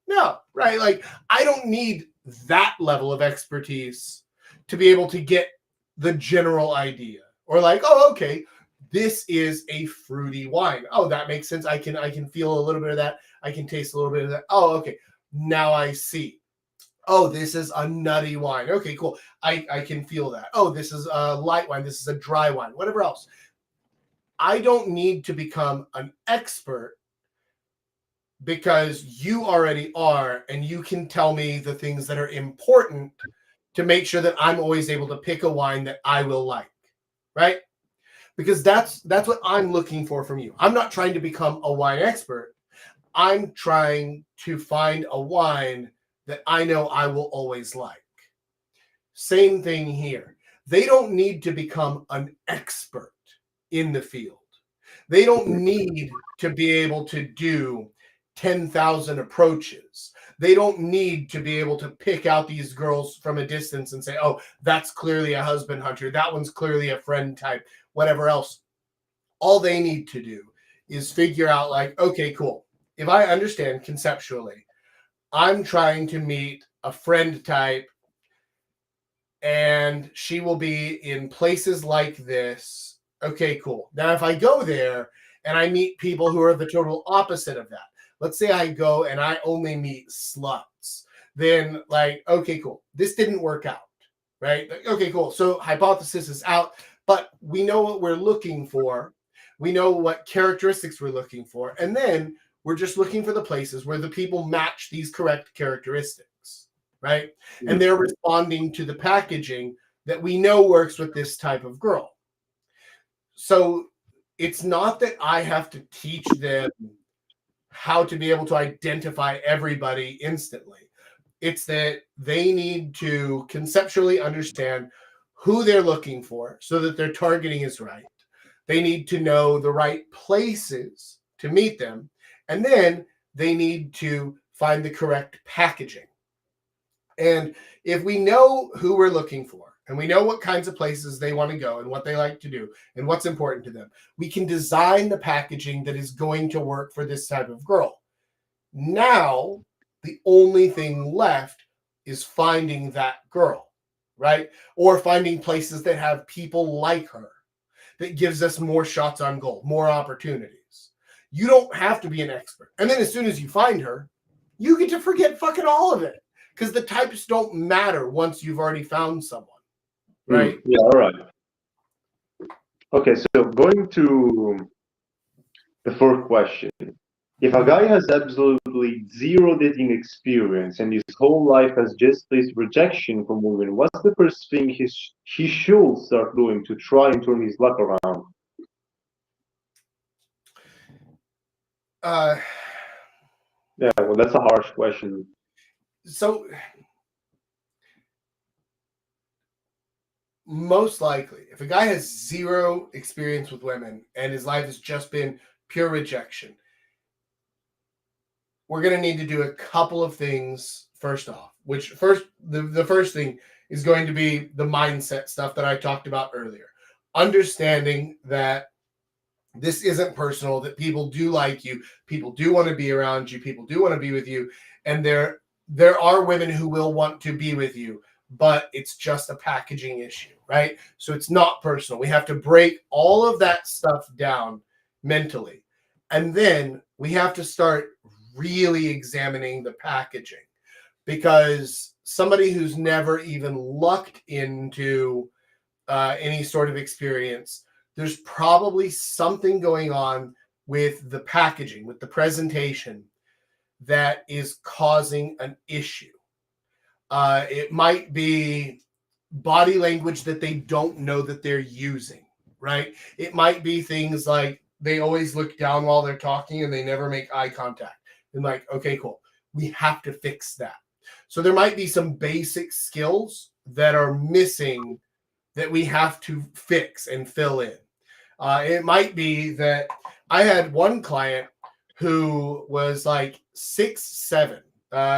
No, right? Like, I don't need that level of expertise to be able to get the general idea. Or like, oh, okay, this is a fruity wine. Oh, that makes sense. I can feel a little bit of that. I can taste a little bit of that. Oh, okay. Now I see. Oh, this is a nutty wine. Okay, cool. I can feel that. Oh, this is a light wine. This is a dry wine. Whatever else. I don't need to become an expert because you already are, and you can tell me the things that are important to make sure that I'm always able to pick a wine that I will like, right? Because that's what I'm looking for from you. I'm not trying to become a wine expert. I'm trying to find a wine that I know I will always like. Same thing here. They don't need to become an expert in the field. They don't need to be able to do 10,000 approaches. They don't need to be able to pick out these girls from a distance and say, oh, that's clearly a husband hunter. That one's clearly a friend type, whatever else. All they need to do is figure out, like, okay, cool. If I understand conceptually, I'm trying to meet a friend type and she will be in places like this. Okay, cool. Now, if I go there and I meet people who are the total opposite of that, let's say I go and I only meet sluts, then, like, okay, cool. This didn't work out, right? Okay, cool. So hypothesis is out, but we know what we're looking for. We know what characteristics we're looking for. And then we're just looking for the places where the people match these correct characteristics, right? And they're responding to the packaging that we know works with this type of girl. So it's not that I have to teach them how to be able to identify everybody instantly. It's that they need to conceptually understand who they're looking for so that their targeting is right. They need to know the right places to meet them. And then they need to find the correct packaging. And if we know who we're looking for, and we know what kinds of places they want to go and what they like to do and what's important to them, we can design the packaging that is going to work for this type of girl. Now, the only thing left is finding that girl, right? Or finding places that have people like her, that gives us more shots on goal, more opportunities. You don't have to be an expert. And then as soon as you find her, you get to forget fucking all of it, because the types don't matter once you've already found someone, right? Yeah, all right. Okay, so going to the fourth question. If a guy has absolutely zero dating experience and his whole life has just faced rejection from women, what's the first thing he should start doing to try and turn his luck around? Yeah, well, that's a harsh question. So most likely, if a guy has zero experience with women and his life has just been pure rejection, we're going to need to do a couple of things first off, which the first thing is going to be the mindset stuff that I talked about earlier. Understanding that this isn't personal, that people do like you, people do want to be around you, people do want to be with you, and there are women who will want to be with you, but it's just a packaging issue, right? So it's not personal. We have to break all of that stuff down mentally. And then we have to start really examining the packaging, because somebody who's never even lucked into any sort of experience, there's probably something going on with the packaging, with the presentation, that is causing an issue. It might be body language that they don't know that they're using, right? It might be things like they always look down while they're talking and they never make eye contact. And like, okay, cool. We have to fix that. So there might be some basic skills that are missing that we have to fix and fill in. It might be that I had one client who was like 6'7".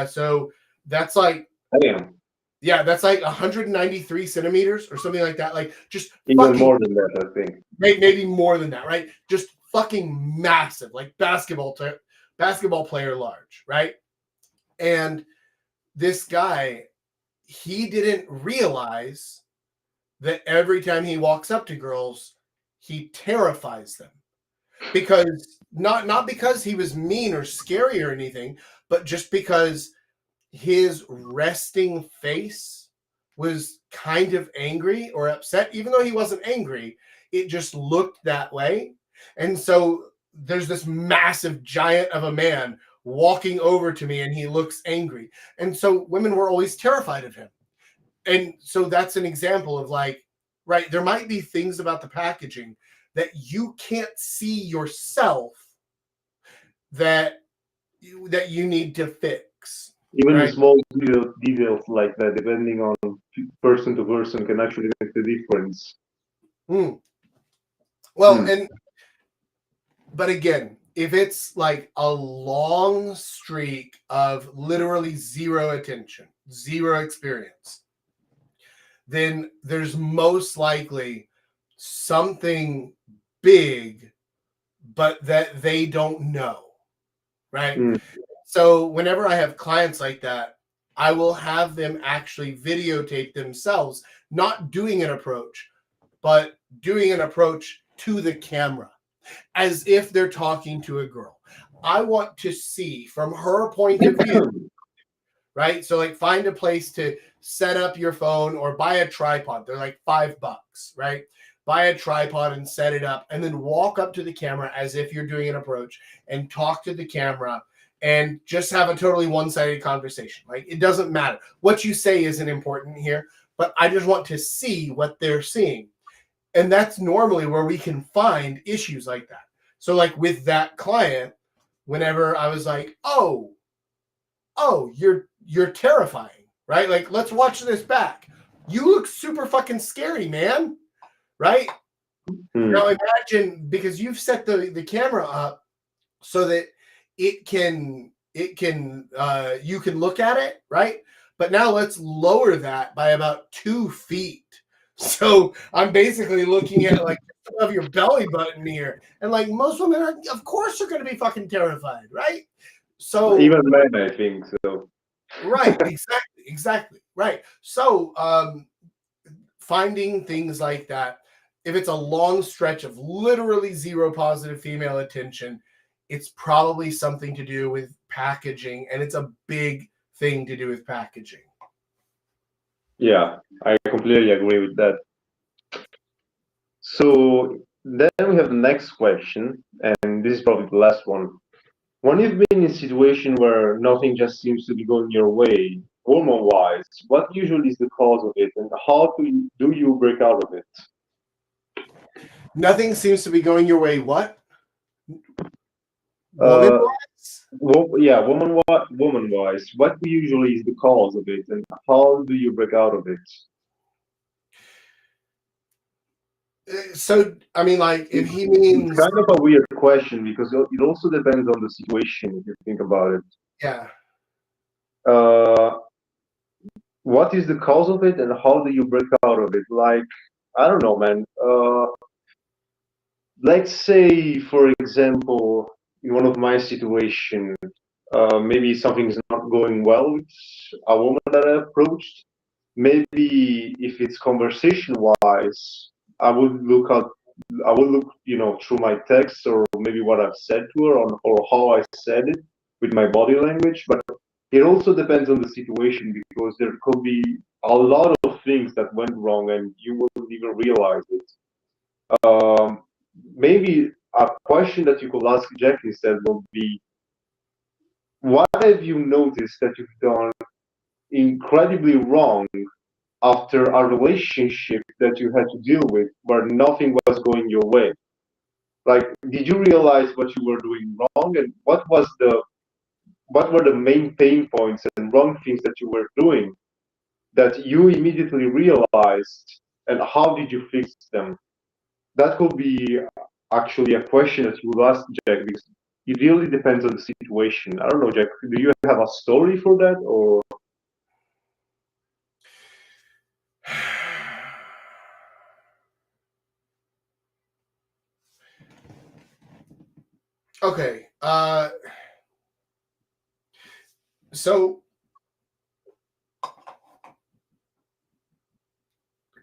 So that's like, Damn. yeah, that's like 193 centimeters or something like that. Like just Even more than that, I think. maybe more than that, right? Just fucking massive, like basketball player large, right? And this guy, he didn't realize that every time he walks up to girls, he terrifies them. Because not because he was mean or scary or anything, but just because his resting face was kind of angry or upset. Even though he wasn't angry, it just looked that way. And so there's this massive giant of a man walking over to me and he looks angry. And so women were always terrified of him. And so that's an example of like, right, there might be things about the packaging that you can't see yourself that you need to fix. Even right? the small details like that, depending on person to person, can actually make the difference. Well, but again, if it's like a long streak of literally zero attention, zero experience, then there's most likely something big, but that they don't know, right? So whenever I have clients like that, I will have them actually videotape themselves, not doing an approach, but doing an approach to the camera, as if they're talking to a girl. I want to see from her point of view, right? So like find a place to set up your phone or buy a tripod. They're like $5, right? Buy a tripod and set it up, and then walk up to the camera as if you're doing an approach and talk to the camera and just have a totally one-sided conversation. Like it doesn't matter. What you say isn't important here, but I just want to see what they're seeing. And that's normally where we can find issues like that. So like with that client, whenever I was like, oh, you're terrifying, right? Like, let's watch this back. You look super fucking scary, man. Right? Now imagine, because you've set the camera up so that it can it can you can look at it, right? But now let's lower that by about 2 feet. So I'm basically looking at like above your belly button here, and like most women are, of course, are going to be fucking terrified, right? So Even men, I think so. right, exactly, right. So finding things like that, if it's a long stretch of literally zero positive female attention, it's probably something to do with packaging, and it's a big thing to do with packaging. Yeah, I completely agree with that. So then we have the next question, and this is probably the last one. When you've been in a situation where nothing just seems to be going your way, hormone-wise, what usually is the cause of it, and how do you break out of it? Nothing seems to be going your way. What? Uh, Woman-wise? yeah, woman-wise, what usually is the cause of it, and how do you break out of it? So, I mean, like, if he It's means, kind of a weird question because it also depends on the situation if you think about it. yeah. Uh, what is the cause of it and how do you break out of it? Like, I don't know, man. Let's say, for example, in one of my situation, maybe something's not going well with a woman that I approached. Maybe if it's conversation wise, I would look at I would look, through my text or maybe what I've said to her on or how I said it with my body language. But it also depends on the situation because there could be a lot of things that went wrong and you wouldn't even realize it. Um, Maybe a question that you could ask Jack instead would be, what have you noticed that you've done incredibly wrong after a relationship that you had to deal with where nothing was going your way? Like, did you realize what you were doing wrong, and what were the main pain points and wrong things that you were doing that you immediately realized, and how did you fix them? That could be actually a question that you would ask Jack because it really depends on the situation. I don't know, Jack. Do you have a story for that, or Okay. So a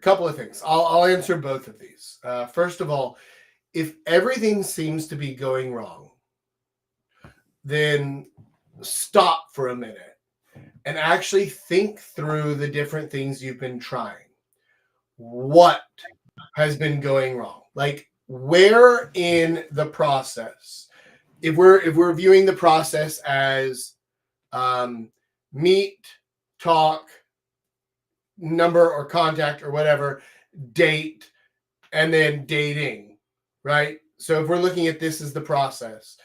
couple of things. I'll answer both of these. First of all, if everything seems to be going wrong, then stop for a minute and actually think through the different things you've been trying. What has been going wrong? Like, where in the process, if we're viewing the process as meet, talk, number or contact or whatever, date, and then dating, right? So if we're looking at this as the process,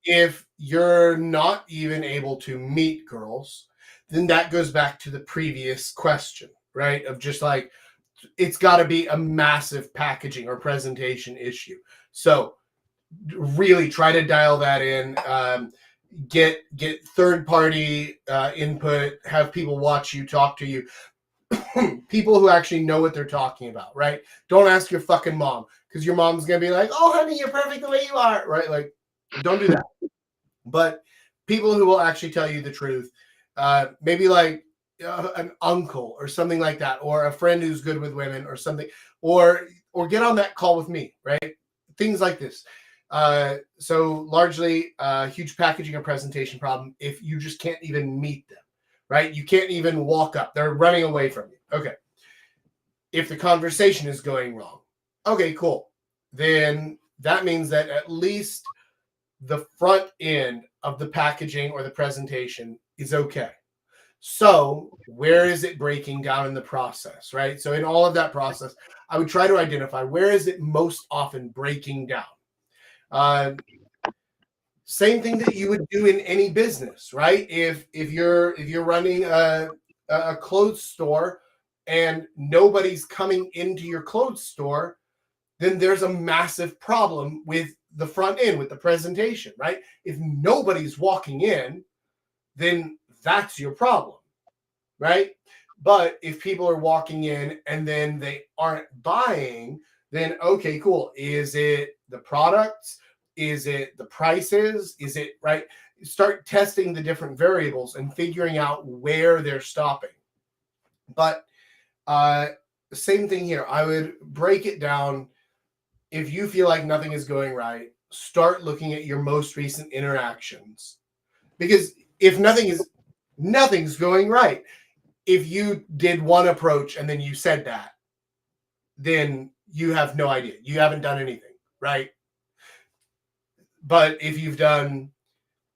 if you're not even able to meet girls, then that goes back to the previous question, right? Of just like, it's got to be a massive packaging or presentation issue. So really try to dial that in. Get third party input. Have people watch you, talk to you. People who actually know what they're talking about, right? Don't ask your fucking mom because your mom's gonna be like, "Oh, honey, you're perfect the way you are," right? Like, don't do that. But people who will actually tell you the truth, maybe like an uncle or something like that, or a friend who's good with women or something, or get on that call with me, right? Things like this. So largely, huge packaging or presentation problem if you just can't even meet them, right? You can't even walk up; they're running away from you. Okay. If the conversation is going wrong, okay, cool. Then that means that at least the front end of the packaging or the presentation is okay. So where is it breaking down in the process, right? So in all of that process, I would try to identify where is it most often breaking down. Uh, Same thing that you would do in any business, right? If you're running a clothes store and nobody's coming into your clothes store, then there's a massive problem with the front end with the presentation, right? If nobody's walking in, then that's your problem, right? But if people are walking in and then they aren't buying, then okay, cool. Is it the products? Is it the prices? Is it right? Start testing the different variables and figuring out where they're stopping. But same thing here. I would break it down. If you feel like nothing is going right, start looking at your most recent interactions. Because if nothing's going right. If you did one approach and then you said that, then you have no idea. You haven't done anything, right? But if you've done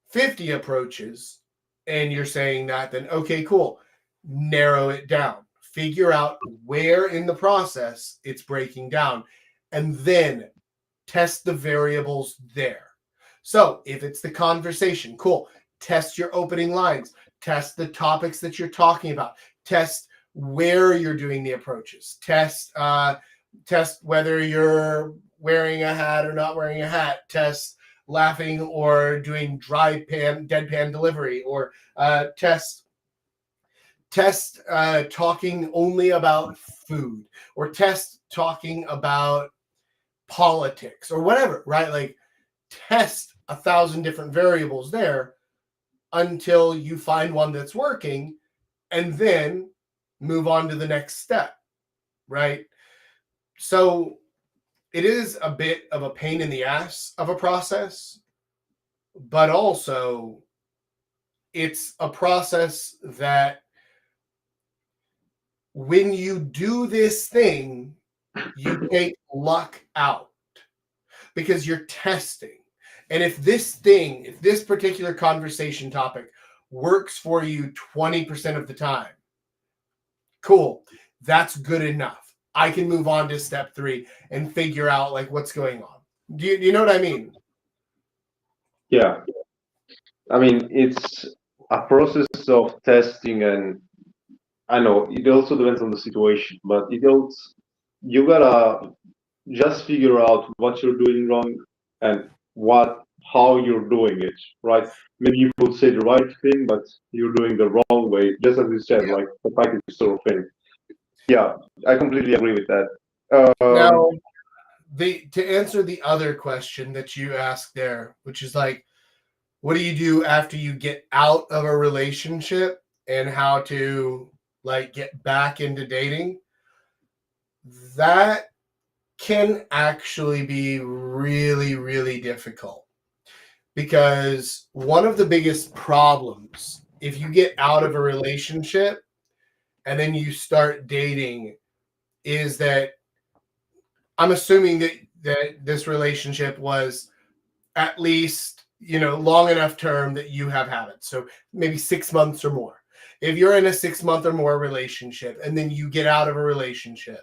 50 approaches and you're saying that, then okay, cool. Narrow it down. Figure out where in the process it's breaking down, and then test the variables there. So if it's the conversation, cool. Test your opening lines. Test the topics that you're talking about. Test where you're doing the approaches. Test whether you're wearing a hat or not wearing a hat. Test laughing or doing deadpan delivery, or test talking only about food, or test talking about politics or whatever, right? Like test 1,000 different variables there until you find one that's working, and then move on to the next step, right? So it is a bit of a pain in the ass of a process, but also it's a process that when you do this thing, you take luck out because you're testing. And if this particular conversation topic works for you 20% of the time, cool, that's good enough. I can move on to step 3 and figure out like what's going on. Do you know what I mean? Yeah. I mean, it's a process of testing, and I know it also depends on the situation, but you gotta just figure out what you're doing wrong and how you're doing it, right? Maybe you could say the right thing, but you're doing the wrong way, just as you said, Yeah. like the package store thing. Yeah, I completely agree with that. Now, to answer the other question that you asked there, which is like, what do you do after you get out of a relationship and how to like get back into dating? That can actually be really, really difficult, because one of the biggest problems if you get out of a relationship and then you start dating is that I'm assuming that this relationship was at least, long enough term that you have habits. So maybe 6 months or more. If you're in a 6-month or more relationship and then you get out of a relationship,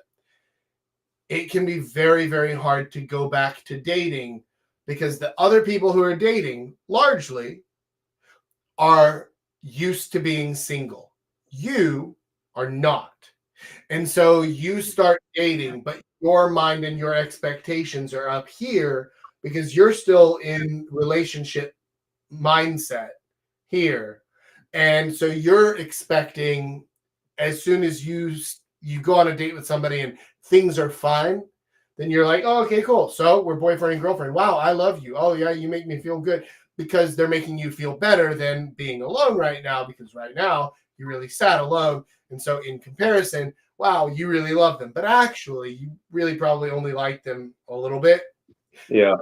it can be very, very hard to go back to dating, because the other people who are dating largely are used to being single. You are not. And so you start dating, but your mind and your expectations are up here because you're still in relationship mindset here. And so you're expecting, as soon as you go on a date with somebody and things are fine, then you're like, oh, okay, cool. So we're boyfriend and girlfriend. Wow, I love you. Oh yeah, you make me feel good, because they're making you feel better than being alone right now, because right now you're really sad alone. And so in comparison, wow, you really love them. But actually, you really probably only like them a little bit. Yeah.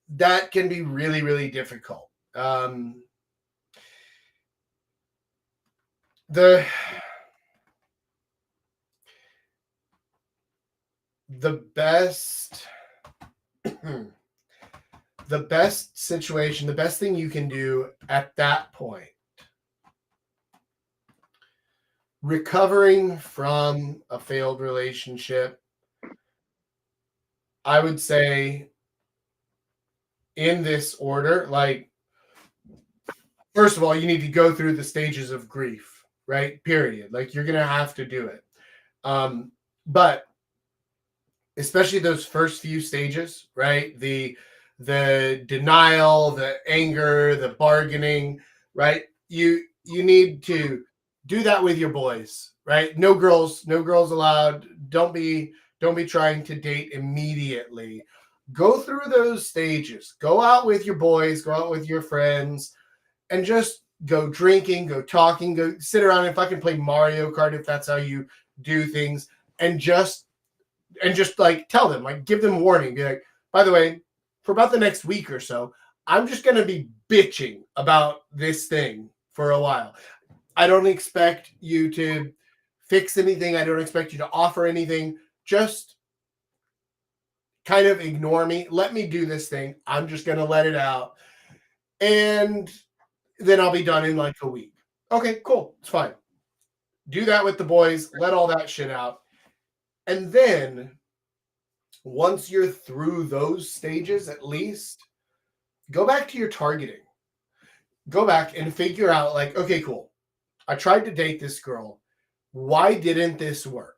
That can be really, really difficult. The best the best situation, the best thing you can do at that point, recovering from a failed relationship, I would say in this order, like, first of all, you need to go through the stages of grief, right? Period. Like, you're going to have to do it. But especially those first few stages, right? the denial, the anger, the bargaining, right? You need to do that with your boys, right? No girls allowed. Don't be trying to date immediately. Go through those stages. Go out with your boys, go out with your friends, and just go drinking, go talking, go sit around and fucking play Mario Kart if that's how you do things, and just like tell them, like give them warning, be like, by the way, for about the next week or so, I'm just gonna be bitching about this thing for a while. I don't expect you to fix anything. I don't expect you to offer anything. Just kind of ignore me. Let me do this thing. I'm just gonna let it out. And then I'll be done in like a week. Okay, cool. It's fine. Do that with the boys. Let all that shit out. And then once you're through those stages, at least, go back to your targeting. Go back and figure out, like, okay, cool. I tried to date this girl. Why didn't this work?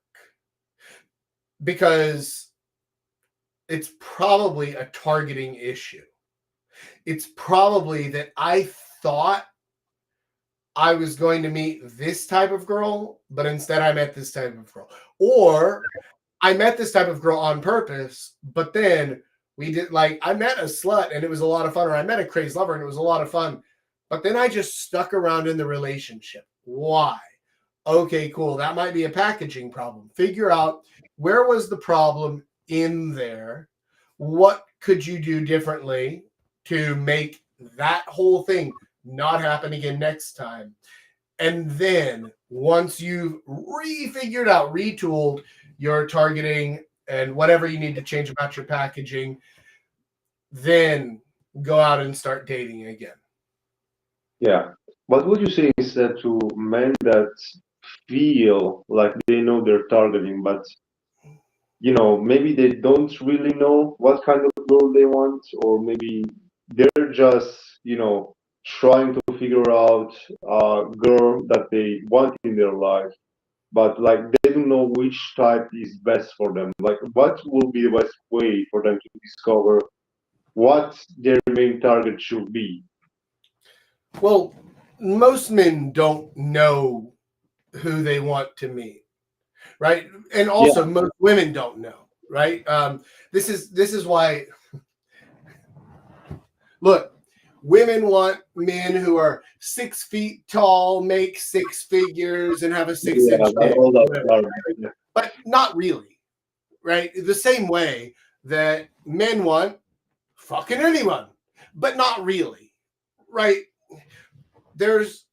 Because it's probably a targeting issue. It's probably that I thought I was going to meet this type of girl, but instead I met this type of girl. Or I met this type of girl on purpose, but then we did, like, I met a slut and it was a lot of fun, or I met a crazy lover and it was a lot of fun, but then I just stuck around in the relationship. Why? Okay, cool. That might be a packaging problem. Figure out where was the problem in there. What could you do differently to make that whole thing not happen again next time? And then once you've refigured out, retooled your targeting and whatever you need to change about your packaging, then go out and start dating again. Yeah. What would you say is that to men that feel like they know their targeting, but maybe they don't really know what kind of girl they want, or maybe they're just, trying to figure out a girl that they want in their life, but like they don't know which type is best for them. Like, what will be the best way for them to discover what their main target should be? Well, most men don't know who they want to meet, right? And Yeah, also most women don't know, right? This is why, look, women want men who are 6 feet tall, make six figures, and have a yeah, 6-inch that, dick, all that whatever, target. right? Yeah. But not really, right? The same way that men want fucking anyone, but not really, right? There's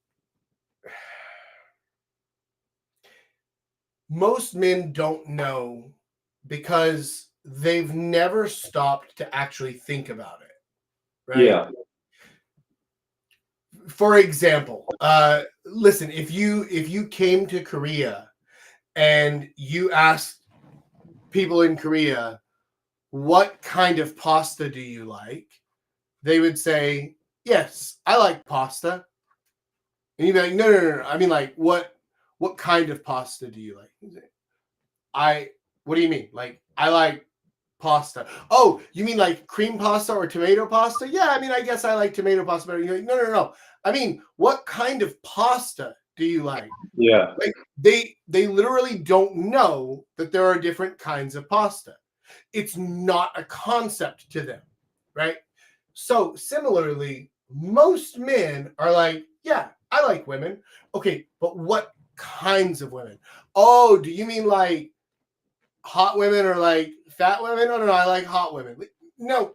most men don't know because they've never stopped to actually think about it, right? Yeah, For example, listen, if you came to Korea and you asked people in Korea, what kind of pasta do you like? They would say, yes, I like pasta. And you'd be like, no. I mean, like, what kind of pasta do you like? What do you mean? Like, I like pasta. Oh, you mean like cream pasta or tomato pasta? Yeah, I mean, I guess I like tomato pasta better. You're like, no. I mean, what kind of pasta do you like? yeah, Like, they literally don't know that there are different kinds of pasta. It's not a concept to them, right? So similarly, most men are like, yeah, I like women. Okay, but what kinds of women? Oh, do you mean like hot women or like fat women? No, I like hot women. No,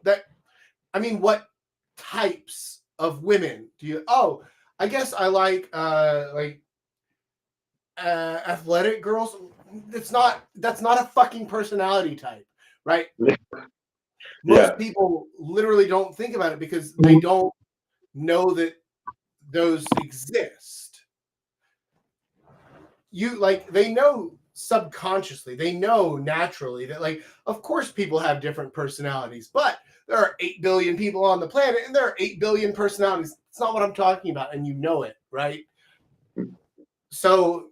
I mean, what types of women do you? Oh, I guess I like athletic girls. That's not a fucking personality type, right? Most yeah, people literally don't think about it because they don't know that those exist. They know subconsciously, they know naturally that, like, of course people have different personalities, but there are 8 billion people on the planet and there are 8 billion personalities. It's not what I'm talking about, and you know it, right? So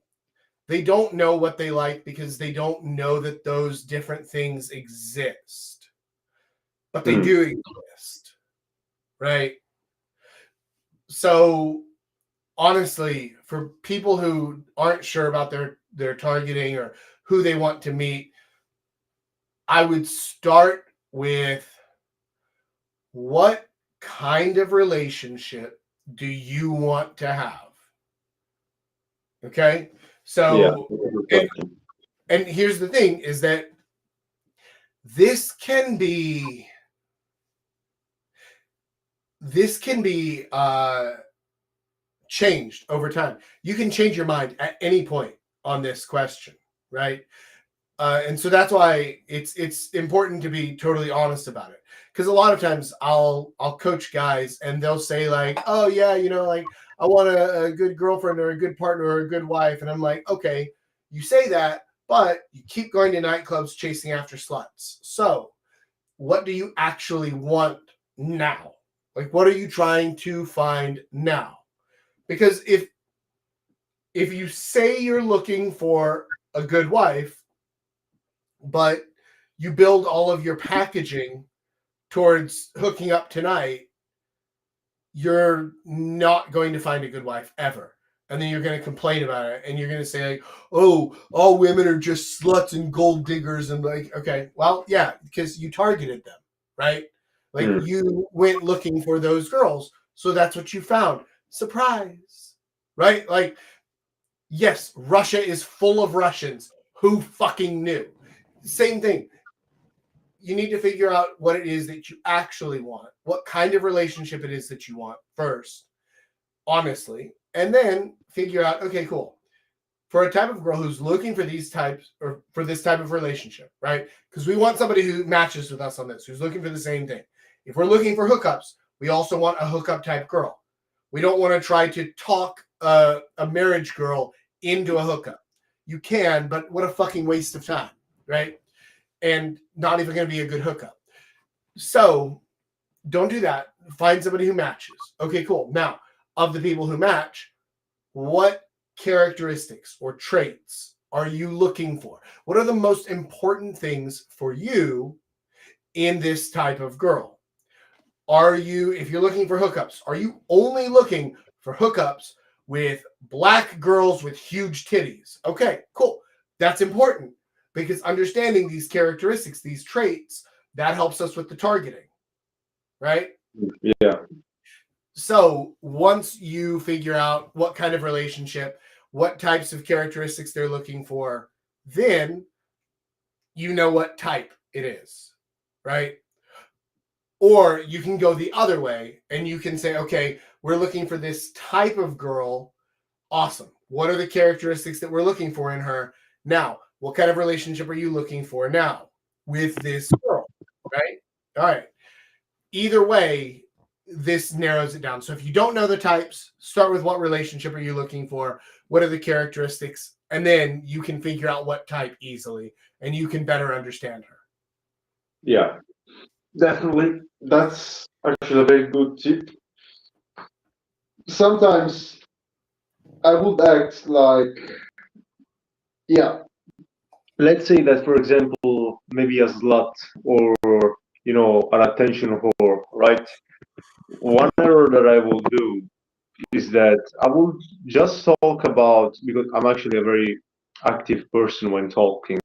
they don't know what they like because they don't know that those different things exist. but they do exist, right? So honestly, for people who aren't sure about their targeting or who they want to meet, I would start with what kind of relationship do you want to have? Okay? So and here's the thing is that this can be changed over time. You can change your mind at any point on this question, right? And so that's why it's important to be totally honest about it. Because a lot of times I'll coach guys and they'll say like, oh yeah, like I want a good girlfriend or a good partner or a good wife, and I'm like, okay, you say that, but you keep going to nightclubs chasing after sluts. So what do you actually want now? Like, what are you trying to find now? Because if you say you're looking for a good wife, but you build all of your packaging towards hooking up tonight, you're not going to find a good wife ever. And then you're going to complain about it, and you're going to say like, oh, all women are just sluts and gold diggers. And like, okay, well, yeah, because you targeted them, right? Like you went looking for those girls. So that's what you found. Surprise, right? Like, yes, Russia is full of Russians. Who fucking knew? Same thing. You need to figure out what it is that you actually want, what kind of relationship it is that you want first, honestly, and then figure out, okay, cool. For a type of girl who's looking for these types or for this type of relationship, right? Because we want somebody who matches with us on this, who's looking for the same thing. If we're looking for hookups, we also want a hookup type girl. We don't want to try to talk a marriage girl into a hookup. You can, but what a fucking waste of time, right? And not even going to be a good hookup. So don't do that. Find somebody who matches. Okay, cool. Now, of the people who match, what characteristics or traits are you looking for? What are the most important things for you in this type of girl? If you're looking for hookups, are you only looking for hookups with black girls with huge titties? Okay, cool. That's important because understanding these characteristics, these traits, that helps us with the targeting, right? Yeah. So once you figure out what kind of relationship, what types of characteristics they're looking for, then you know what type it is, right? Or you can go the other way and you can say, okay, we're looking for this type of girl. Awesome. What are the characteristics that we're looking for in her? Now, what kind of relationship are you looking for now with this girl, right? All right. Either way, this narrows it down. So if you don't know the types, start with what relationship are you looking for? What are the characteristics? And then you can figure out what type easily and you can better understand her. Yeah, definitely. That's actually a very good tip. Sometimes I would act like, yeah, let's say that, for example, maybe a slut or, an attention whore, right? One error that I will do is that I will just talk about, because I'm actually a very active person when talking,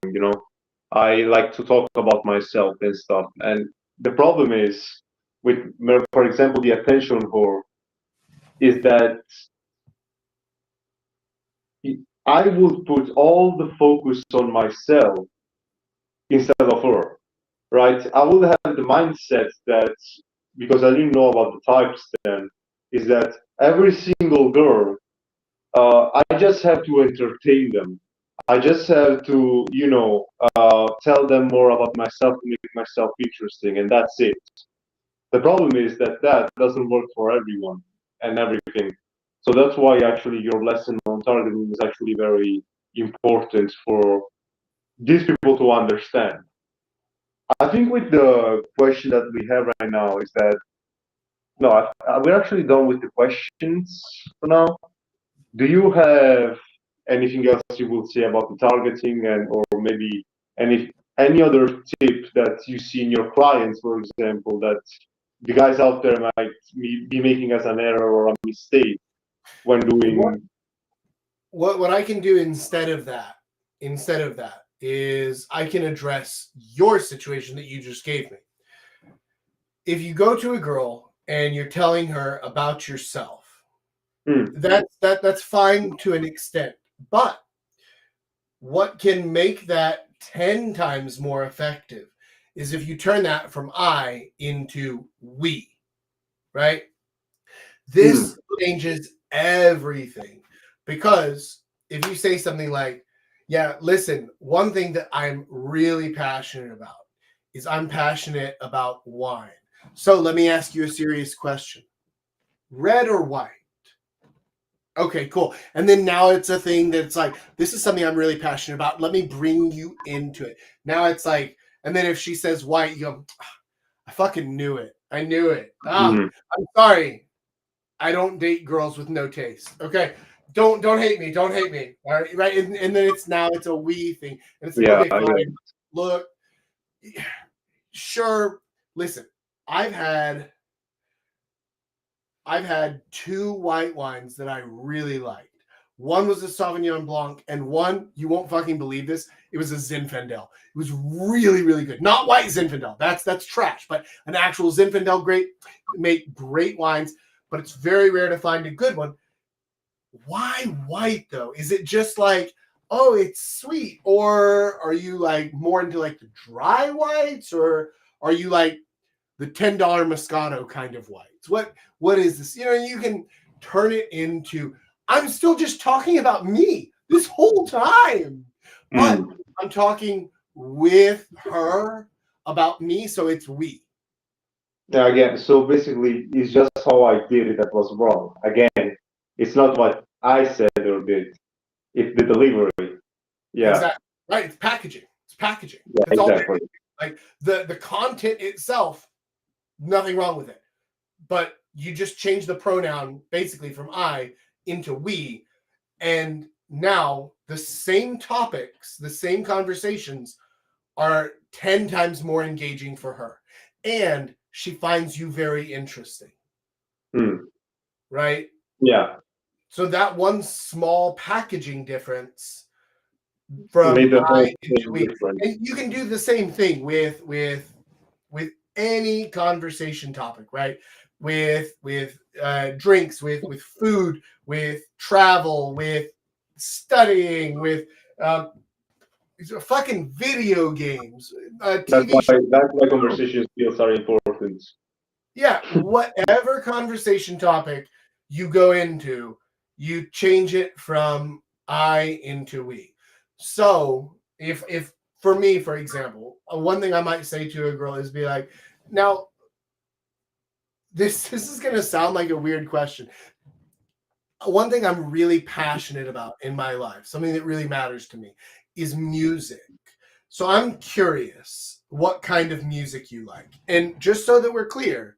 I like to talk about myself and stuff. And the problem is with, for example, the attention whore is that I would put all the focus on myself instead of her, right? I would have the mindset that, because I didn't know about the types then, is that every single girl, I just have to entertain them. I just have to, tell them more about myself to make myself interesting, and that's it. The problem is that that doesn't work for everyone and everything. So that's why actually your lesson on targeting is actually very important for these people to understand. I think with the question that we have right now is that, no, we're actually done with the questions for now. Do you have anything else you will say about the targeting, and or maybe any other tip that you see in your clients, for example, that the guys out there might be making as an error or a mistake when doing? What I can do instead of that is I can address your situation that you just gave me. If you go to a girl and you're telling her about yourself, that's fine to an extent. But what can make that 10 times more effective is if you turn that from I into we, right? This changes everything, because if you say something like, yeah, listen, one thing that I'm really passionate about is I'm passionate about wine. So let me ask you a serious question. Red or white? Okay, cool. And then now it's a thing that's like, this is something I'm really passionate about. Let me bring you into it. Now it's like, and then if she says white, you go, I fucking knew it. I knew it. I'm sorry. I don't date girls with no taste. Okay. Don't hate me. Don't hate me. All right. Right. And then it's a we thing. And it's like, okay, fine. Look, sure. Listen, I've had 2 white wines that I really liked. One was a Sauvignon Blanc, and one, you won't fucking believe this, it was a Zinfandel. It was really, really good. Not white Zinfandel. That's trash, but an actual Zinfandel make great wines, but it's very rare to find a good one. Why white though? Is it just like, oh, it's sweet? Or are you like more into like the dry whites? Or are you like the $10 Moscato kind of whites? What is this? You know, you can turn it into, I'm still just talking about me this whole time, but I'm talking with her about me, so it's we. Yeah, again, so basically, it's just how I did it that was wrong. Again, it's not what I said or did; it's the delivery. Yeah, exactly. Right. It's packaging. It's packaging. Yeah, It's exactly. all like the content itself. Nothing wrong with it, but you just change the pronoun basically from I into we, and now the same topics, the same conversations are 10 times more engaging for her, and she finds you very interesting. Right? Yeah. So that one small packaging difference from Made the whole I into thing we, different. and you can do the same thing with any conversation topic, right? With drinks, with food, with travel, with studying, with fucking video games, TV shows. That's why conversation skills are important. Yeah, whatever conversation topic you go into, you change it from I into we. So if for me, for example, one thing I might say to a girl is be like, now this is going to sound like a weird question. One thing I'm really passionate about in my life, something that really matters to me, is music. So I'm curious what kind of music you like. And just so that we're clear,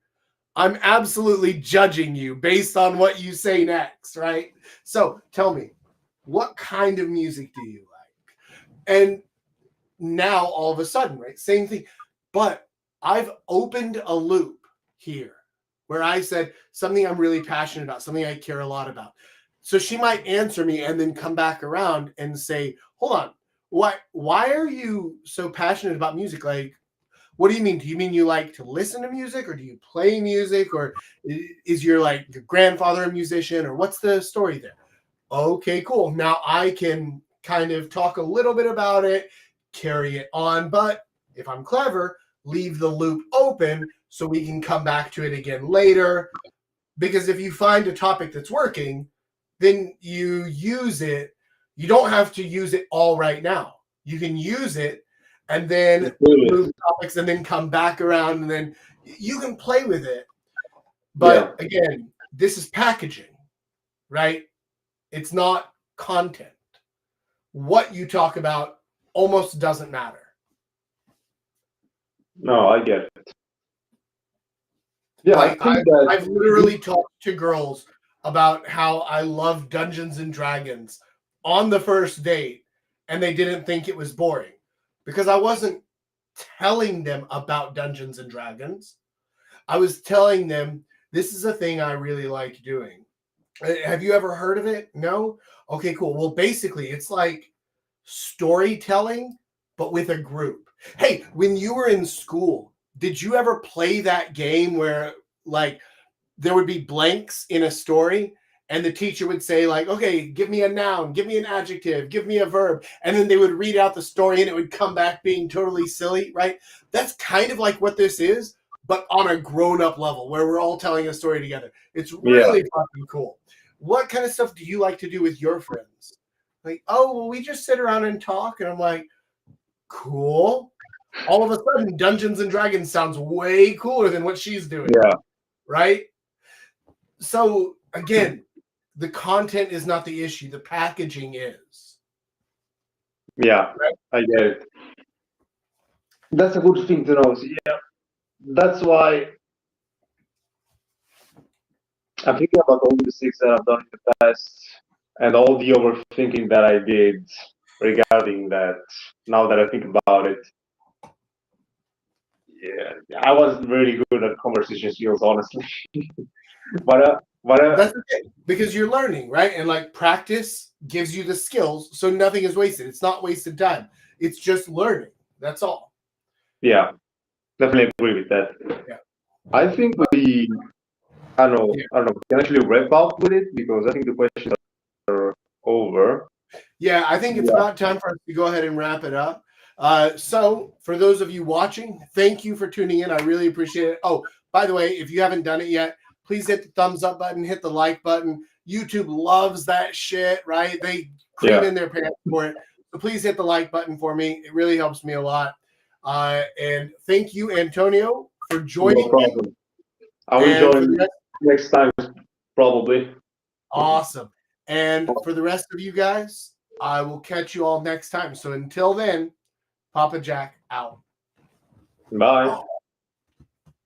I'm absolutely judging you based on what you say next, right? So tell me, what kind of music do you like? And now all of a sudden, right? Same thing. But I've opened a loop here where I said something I'm really passionate about, something I care a lot about. So she might answer me and then come back around and say, hold on, why are you so passionate about music? Like, what do you mean? Do you mean you like to listen to music, or do you play music, or is your grandfather a musician, or what's the story there? Okay, cool. Now I can kind of talk a little bit about it, carry it on, but if I'm clever, leave the loop open so we can come back to it again later. Because if you find a topic that's working, then you use it. You don't have to use it all right now. You can use it and then move topics and then come back around, and then you can play with it. But again, this is packaging, right? It's not content. What you talk about almost doesn't matter. No, I get it. Yeah, Like I think that I've literally talked to girls about how I love Dungeons and Dragons on the first date, and they didn't think it was boring because I wasn't telling them about Dungeons and Dragons. I was telling them, this is a thing I really like doing. Have you ever heard of it? No? Okay, cool. Well, basically, it's like storytelling, but with a group. Hey, when you were in school, did you ever play that game where, like, there would be blanks in a story and the teacher would say, like, okay, give me a noun, give me an adjective, give me a verb, and then they would read out the story and it would come back being totally silly, right? That's kind of like what this is, but on a grown-up level where we're all telling a story together. It's really fucking cool. What kind of stuff do you like to do with your friends? Like, oh, well, we just sit around and talk. And I'm like, cool. All of a sudden, Dungeons and Dragons sounds way cooler than what she's doing. Yeah. Right? So, again, the content is not the issue. The packaging is. Yeah, right? I get it. That's a good thing to know. So, yeah, that's why I'm thinking about all the mistakes that I've done in the past and all the overthinking that I did regarding that. Now that I think about it, yeah, I wasn't really good at conversation skills, honestly. but that's okay, because you're learning, right? And like practice gives you the skills, so nothing is wasted. It's not wasted time. It's just learning. That's all. Yeah, definitely agree with that. Yeah. I think we I don't know. We can actually wrap up with it because I think the questions are over. Yeah, I think it's about time for us to go ahead and wrap it up. So, for those of you watching, thank you for tuning in. I really appreciate it. Oh, by the way, if you haven't done it yet, please hit the thumbs up button, hit the like button. YouTube loves that shit, right? They cream in their pants for it. So please hit the like button for me. It really helps me a lot. And thank you, Antonio, for joining me. I will join next time, probably. Awesome. And for the rest of you guys, I will catch you all next time. So until then, Papa Jack out. Bye.